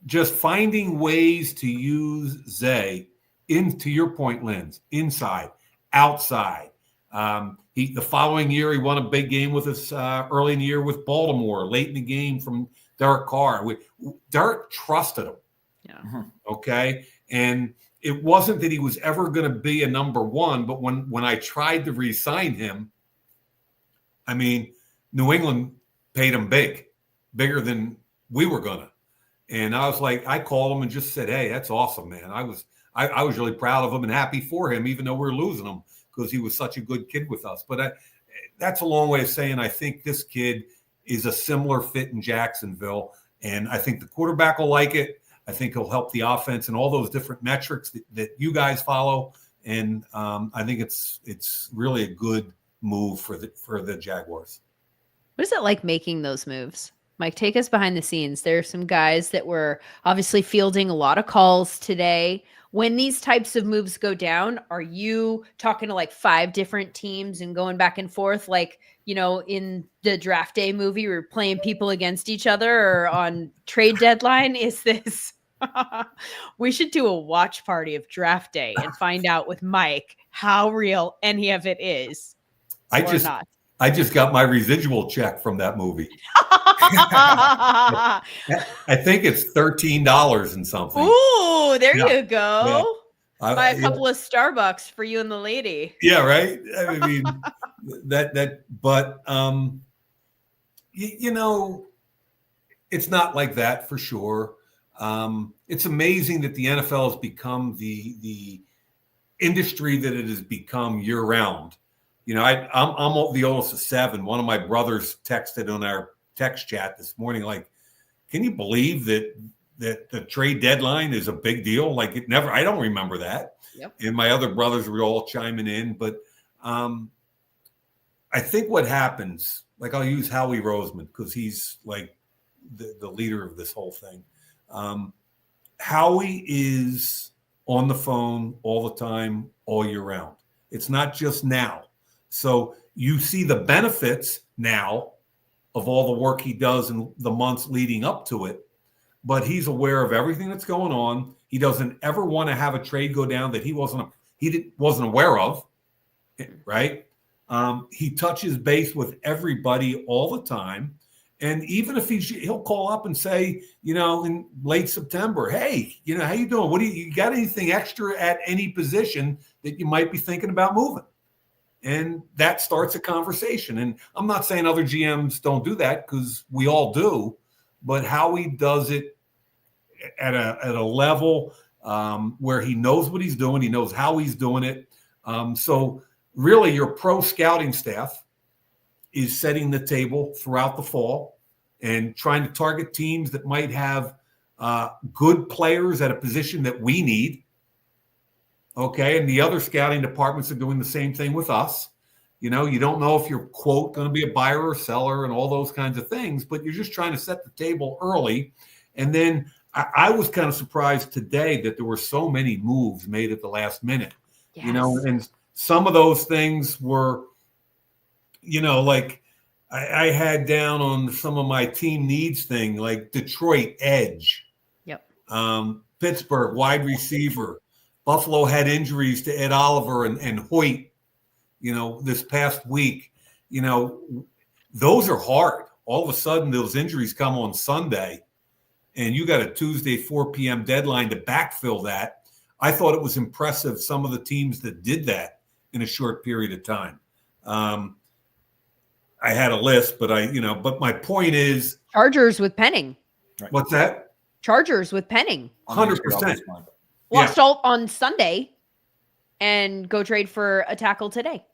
just finding ways to use Zay to your point, Linz, inside, outside. The following year, he won a big game with us early in the year with Baltimore, late in the game from Derek Carr. Derek trusted him.
Yeah.
Okay. And it wasn't that he was ever going to be a number one, but when I tried to re-sign him, I mean, New England paid him bigger than we were going to. And I was like, I called him and just said, hey, that's awesome, man. I was really proud of him and happy for him, even though we were losing him, because he was such a good kid with us. But that's a long way of saying I think this kid is a similar fit in Jacksonville. And I think the quarterback will like it. I think he'll help the offense and all those different metrics that you guys follow. And I think it's really a good move for the Jaguars.
What is it like making those moves? Mike, take us behind the scenes. There are some guys that were obviously fielding a lot of calls today. When these types of moves go down, are you talking to like 5 different teams and going back and forth? Like, in the Draft Day movie, we're playing people against each other, or on trade deadline? Is this, we should do a watch party of Draft Day and find out with Mike how real any of it is.
I just got my residual check from that movie. I think it's $13 and something.
Ooh, there you go.
Yeah.
Buy a couple of Starbucks for you and the lady.
Yeah, right. I mean, but it's not like that for sure. It's amazing that the NFL has become the industry that it has become year round. I'm the oldest of 7. One of my brothers texted on our text chat this morning, like, can you believe that the trade deadline is a big deal? Like, I don't remember that.
Yep.
And my other brothers were all chiming in. But I think what happens, like, I'll use Howie Roseman because he's like the leader of this whole thing. Howie is on the phone all the time, all year round. It's not just now. So you see the benefits now of all the work he does in the months leading up to it, but he's aware of everything that's going on. He doesn't ever want to have a trade go down that he wasn't aware of, right? He touches base with everybody all the time. And even if he'll call up and say, in late September, hey, how you doing? You got anything extra at any position that you might be thinking about moving? And that starts a conversation. And I'm not saying other GMs don't do that, because we all do, but Howie does it at a level where he knows what he's doing. He knows how he's doing it. So really your pro scouting staff is setting the table throughout the fall and trying to target teams that might have good players at a position that we need. Okay, and the other scouting departments are doing the same thing with us. You don't know if you're, quote, going to be a buyer or seller and all those kinds of things, but you're just trying to set the table early. And then I was kind of surprised today that there were so many moves made at the last minute.
Yes.
And some of those things were, like I had down on some of my team needs thing, like Detroit edge.
Yep.
Pittsburgh wide receiver. Buffalo had injuries to Ed Oliver and Hoyt, this past week. Those are hard. All of a sudden, those injuries come on Sunday, and you got a Tuesday 4 p.m. deadline to backfill that. I thought it was impressive, some of the teams that did that in a short period of time. I had a list, but my point is
Chargers with Penning.
Right.
What's that?
Chargers with Penning.
100%.
Lost out on Sunday and go trade for a tackle today.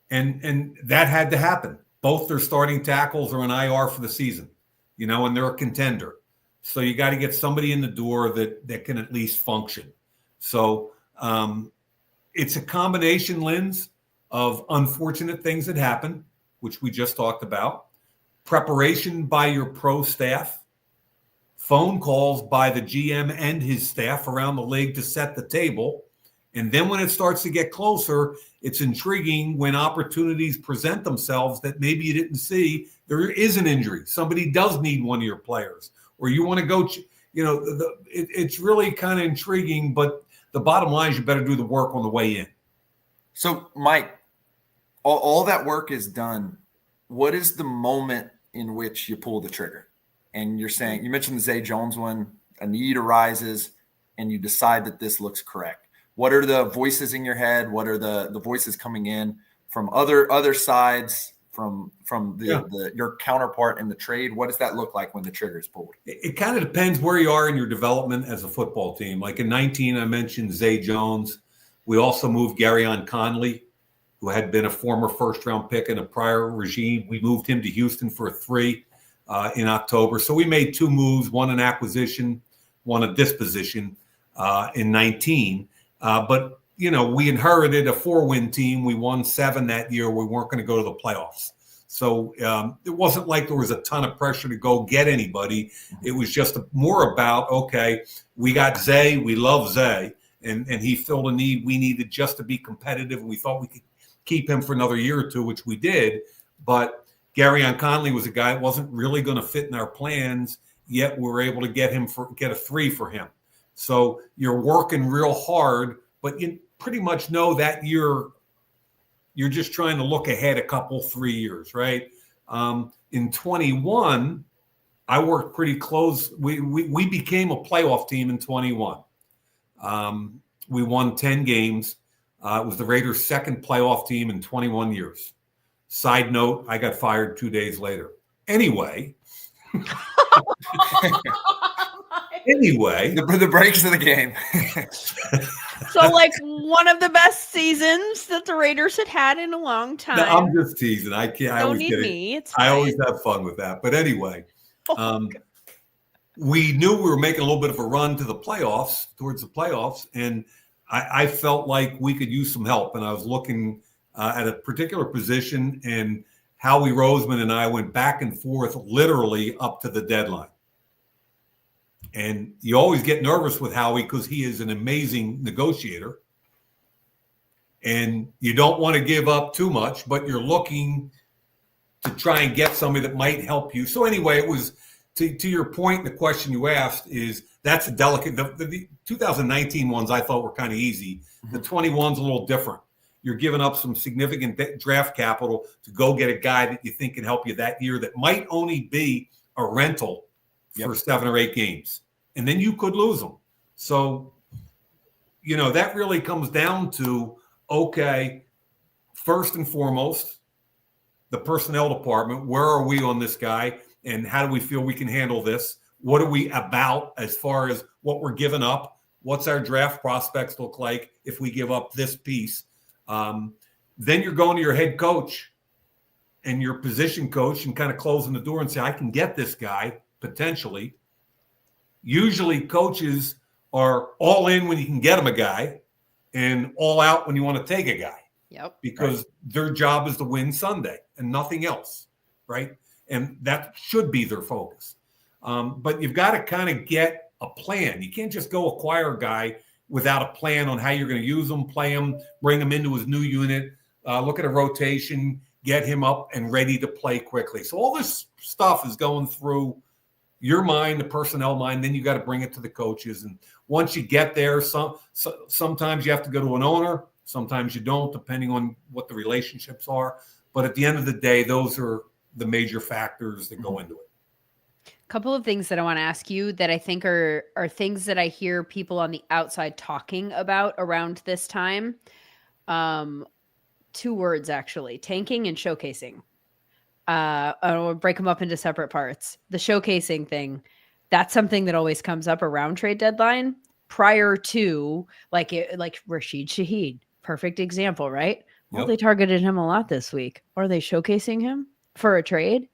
And that had to happen. Both their starting tackles are on IR for the season, and they're a contender. So you got to get somebody in the door that can at least function. So it's a combination, Linz, of unfortunate things that happen, which we just talked about, preparation by your pro staff, phone calls by the GM and his staff around the league to set the table, And then when it starts to get closer, it's intriguing when opportunities present themselves that maybe you didn't see. There is an injury. Somebody does need one of your players, or you want to go, it's really kind of intriguing, but the bottom line is you better do the work on the way in.
So, Mike, all that work is done. What is the moment in which you pull the trigger? And you're saying, you mentioned the Zay Jones one, a need arises, and you decide that this looks correct. What are the voices in your head? What are the voices coming in from other sides, from your counterpart in the trade? What does that look like when the trigger is pulled?
It kind of depends where you are in your development as a football team. Like in 19, I mentioned Zay Jones. We also moved Garyon Conley, who had been a former first-round pick in a prior regime. We moved him to Houston for a 3 in October. So we made 2 moves, one an acquisition, one a disposition in 19. But, we inherited a 4-win team. We won 7 that year. We weren't going to go to the playoffs. So it wasn't like there was a ton of pressure to go get anybody. It was just more about, okay, we got Zay. We love Zay. And he filled a need we needed just to be competitive. We thought we could keep him for another year or 2, which we did. But Garyon Conley was a guy that wasn't really going to fit in our plans, yet we were able to get a 3 for him. So you're working real hard, but you pretty much know that you're just trying to look ahead a couple, 3 years, right? In 21, I worked pretty close. We became a playoff team in 21. We won 10 games. It was the Raiders' second playoff team in 21 years. Side note, I got fired 2 days later. Anyway.
The breaks of the game.
So, like, one of the best seasons that the Raiders had in a long time.
No, I'm just teasing. I can't. I always get it. I always have fun with that. But anyway, we knew we were making a little bit of a run to the playoffs, towards the playoffs, and I felt like we could use some help. And I was looking at a particular position, and Howie Roseman and I went back and forth literally up to the deadline. And you always get nervous with Howie because he is an amazing negotiator. And you don't want to give up too much, but you're looking to try and get somebody that might help you. So anyway, it was to your point, the question you asked is that's a delicate. The 2019 ones I thought were kind of easy. The 21's a little different. You're giving up some significant draft capital to go get a guy that you think can help you that year that might only be a rental for 7 or 8 games. And then you could lose them. So, that really comes down to, okay, first and foremost, the personnel department, where are we on this guy? And how do we feel we can handle this? What are we about as far as what we're giving up? What's our draft prospects look like if we give up this piece? Then you're going to your head coach and your position coach and kind of closing the door and say, I can get this guy potentially. Usually coaches are all in when you can get them a guy and all out when you want to take a guy.
Yep.
Because their job is to win Sunday and nothing else, right? And that should be their focus. But you've got to kind of get a plan. You can't just go acquire a guy without a plan on how you're going to use him, play him, bring him into his new unit, look at a rotation, get him up and ready to play quickly. So all this stuff is going through your mind, the personnel mind, then you got to bring it to the coaches. And once you get there, sometimes you have to go to an owner, sometimes you don't, depending on what the relationships are. But at the end of the day, those are the major factors that go into it.
A couple of things that I want to ask you that I think are things that I hear people on the outside talking about around this time. 2 words, actually, tanking and showcasing. I'll break them up into separate parts. The showcasing thing, that's something that always comes up around trade deadline prior to like Rashid Shaheed. Perfect example, right? Well, they targeted him a lot this week. Are they showcasing him for a trade?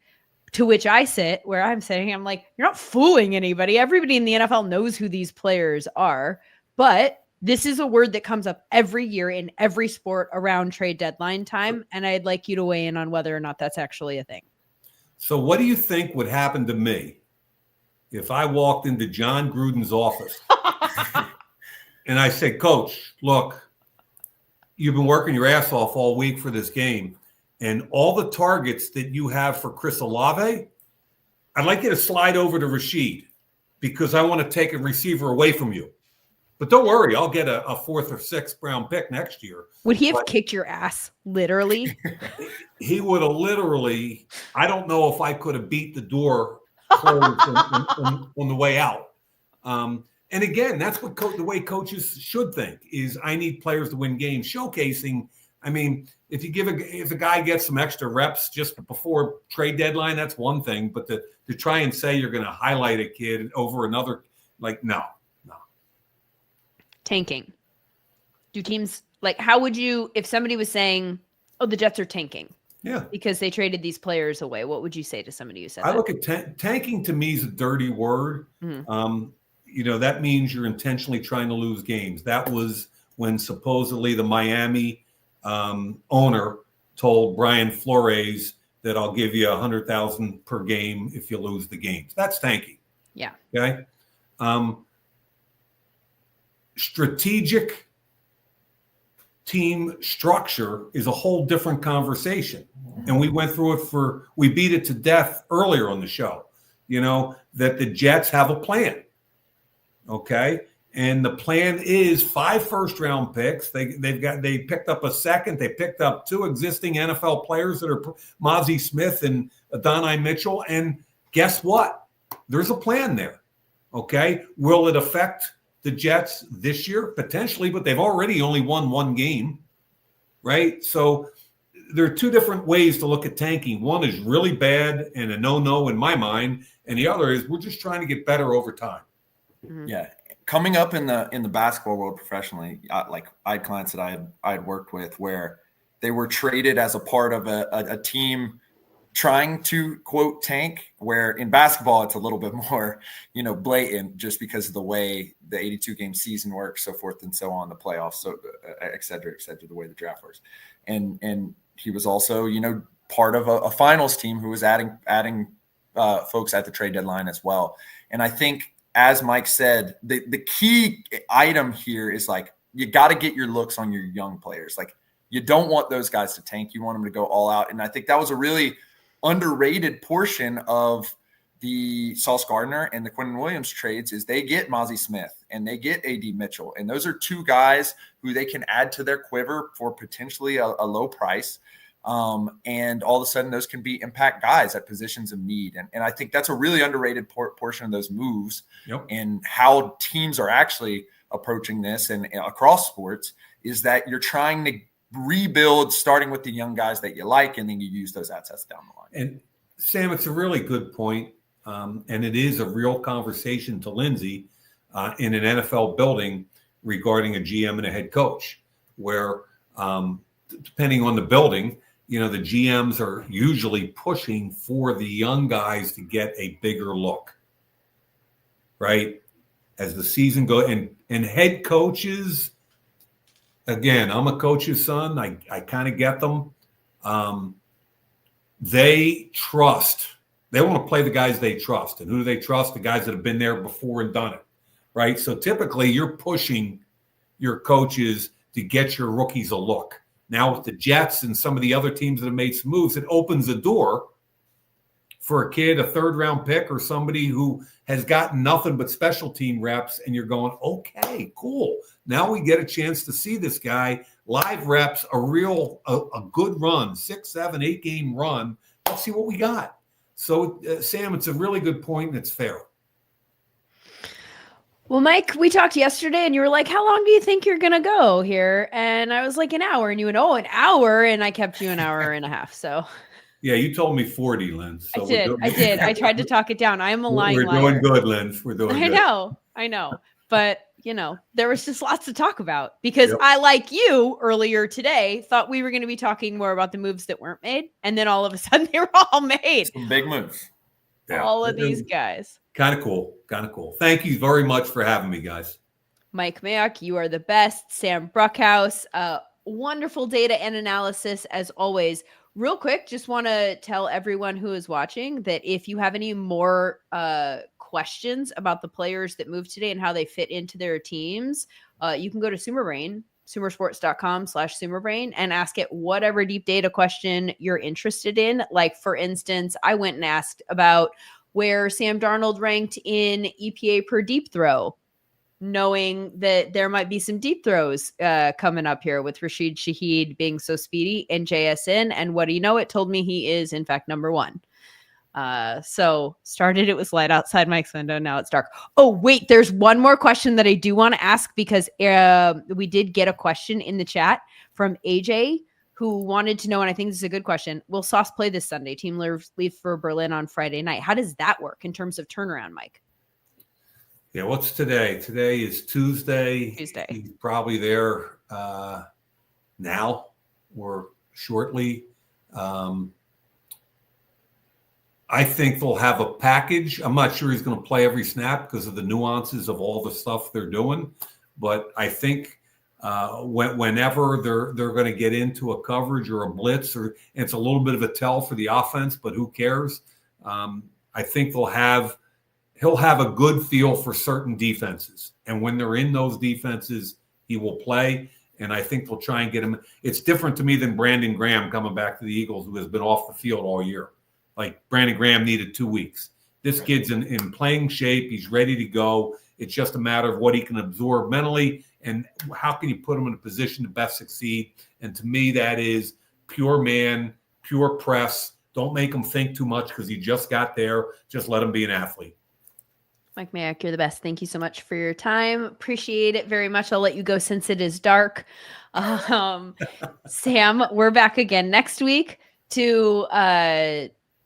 To which I sit where I'm sitting, I'm like, you're not fooling anybody. Everybody in the NFL knows who these players are, but this is a word that comes up every year in every sport around trade deadline time. And I'd like you to weigh in on whether or not that's actually a thing.
So what do you think would happen to me if I walked into John Gruden's office and I said, Coach, look, you've been working your ass off all week for this game, and all the targets that you have for Chris Olave, I'd like you to slide over to Rashid because I want to take a receiver away from you. But don't worry, I'll get a 4th or 6th round pick next year.
Would he have kicked your ass, literally?
He would have literally, I don't know if I could have beat the door closed on the way out. And again, that's what the way coaches should think is I need players to win games. Showcasing, I mean, if a guy gets some extra reps just before trade deadline, that's one thing. But to try and say you're going to highlight a kid over another, like, no.
Tanking. Do teams, like, how would you, if somebody was saying, oh, the Jets are tanking?
Yeah.
Because they traded these players away. What would you say to somebody who said that?
I look at tanking to me is a dirty word. Mm-hmm. That means you're intentionally trying to lose games. That was when supposedly the Miami owner told Brian Flores that I'll give you $100,000 per game if you lose the games. That's tanking.
Yeah.
Okay. Strategic team structure is a whole different conversation. And we went through it we beat it to death earlier on the show, that the Jets have a plan. Okay. And the plan is 5 first-round picks. They picked up a second. They picked up 2 existing NFL players that are Mozzie Smith and Adonai Mitchell. And guess what? There's a plan there. Okay. Will it affect the Jets this year? Potentially, but they've already only won 1 game, right? So there are 2 different ways to look at tanking. One is really bad and a no-no in my mind, and the other is we're just trying to get better over time.
Mm-hmm. Yeah, coming up in the basketball world professionally, I had clients that I had worked with where they were traded as a part of a team trying to quote tank, where in basketball it's a little bit more blatant just because of the way the 82 game season works, so forth and so on, the playoffs, so et cetera, the way the draft works. And he was also part of a finals team who was adding folks at the trade deadline as well. And I think, as Mike said, the key item here is like you got to get your looks on your young players. Like, you don't want those guys to tank, you want them to go all out. And I think that was a really underrated portion of the Sauce Gardner and the Quentin Williams trades is they get Mozzie Smith and they get AD Mitchell. And those are 2 guys who they can add to their quiver for potentially a low price. And all of a sudden those can be impact guys at positions of need. And I think that's a really underrated portion of those moves. Yep. And how teams are actually approaching this and across sports is that you're trying to rebuild starting with the young guys that you like, and then you use those assets down the line.
And Sam, it's a really good point. And it is a real conversation to Lindsay in an NFL building regarding a GM and a head coach, where depending on the building, the GMs are usually pushing for the young guys to get a bigger look, right? As the season goes, and head coaches, again, I'm a coach's son. I kind of get them. They trust. They want to play the guys they trust. And who do they trust? The guys that have been there before and done it, right? So typically you're pushing your coaches to get your rookies a look. Now with the Jets and some of the other teams that have made some moves, it opens a door for a kid, a 3rd-round pick, or somebody who has gotten nothing but special team reps, and you're going, okay, cool. Now we get a chance to see this guy live reps, a good run, 6, 7, 8 game run. Let's see what we got. So, Sam, it's a really good point, and it's fair.
Well, Mike, we talked yesterday and you were like, how long do you think you're going to go here? And I was like, an hour. And you went, an hour. And I kept you an hour and a half. So
yeah, you told me 40, Lynn. So
I did. I tried to talk it down. I am a lying liar.
We're doing good, Lynn. We're doing good.
I know. But, there was just lots to talk about because I, like you earlier today, thought we were going to be talking more about the moves that weren't made. And then all of a sudden they were all made.
Some big moves.
Yeah.
All of these guys.
Kind of cool. Thank you very much for having me, guys.
Mike Mayock, you are the best. Sam Bruckhouse, wonderful data and analysis as always. Real quick, just want to tell everyone who is watching that if you have any more questions about the players that moved today and how they fit into their teams, you can go to Sumer Brain SumerSports.com/SumerBrain and ask it whatever deep data question you're interested in. Like, for instance, I went and asked about where Sam Darnold ranked in EPA per deep throw, knowing that there might be some deep throws coming up here with Rashid Shaheed being so speedy in JSN. And what do you know? It told me he is, in fact, number one. So started, it was light outside Mike's window. Now it's dark. Oh, wait, there's one more question that I do want to ask, because we did get a question in the chat from AJ who wanted to know, and I think this is a good question. Will Sauce play this Sunday? Team leave for Berlin on Friday night. How does that work in terms of turnaround, Mike?
Yeah, what's today? Today is Tuesday. He's probably there now or shortly. I think they'll have a package. I'm not sure he's going to play every snap because of the nuances of all the stuff they're doing. But I think whenever they're going to get into a coverage or a blitz, or it's a little bit of a tell for the offense, but who cares? I think he'll have a good feel for certain defenses. And when they're in those defenses, he will play. And I think they'll try and get him. It's different to me than Brandon Graham coming back to the Eagles, who has been off the field all year. Like, Brandon Graham needed 2 weeks. This kid's in playing shape. He's ready to go. It's just a matter of what he can absorb mentally and how can you put him in a position to best succeed. And to me, that is pure man, pure press. Don't make him think too much because he just got there. Just let him be an athlete.
Mike Mayock, you're the best. Thank you so much for your time. Appreciate it very much. I'll let you go since it is dark. Sam, we're back again next week to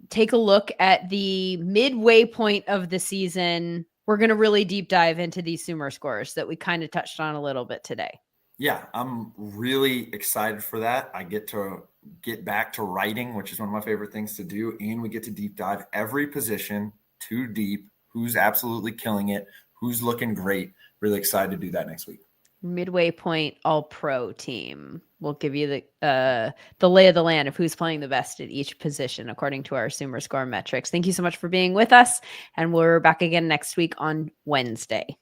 take a look at the midway point of the season. We're going to really deep dive into these Sumer scores that we kind of touched on a little bit today.
Yeah, I'm really excited for that. I get to get back to writing, which is one of my favorite things to do. And we get to deep dive every position too deep. Who's absolutely killing it? Who's looking great? Really excited to do that next week.
Midway point all-pro team. We'll give you the lay of the land of who's playing the best at each position according to our Sumer score metrics. Thank you so much for being with us, and we're back again next week on Wednesday.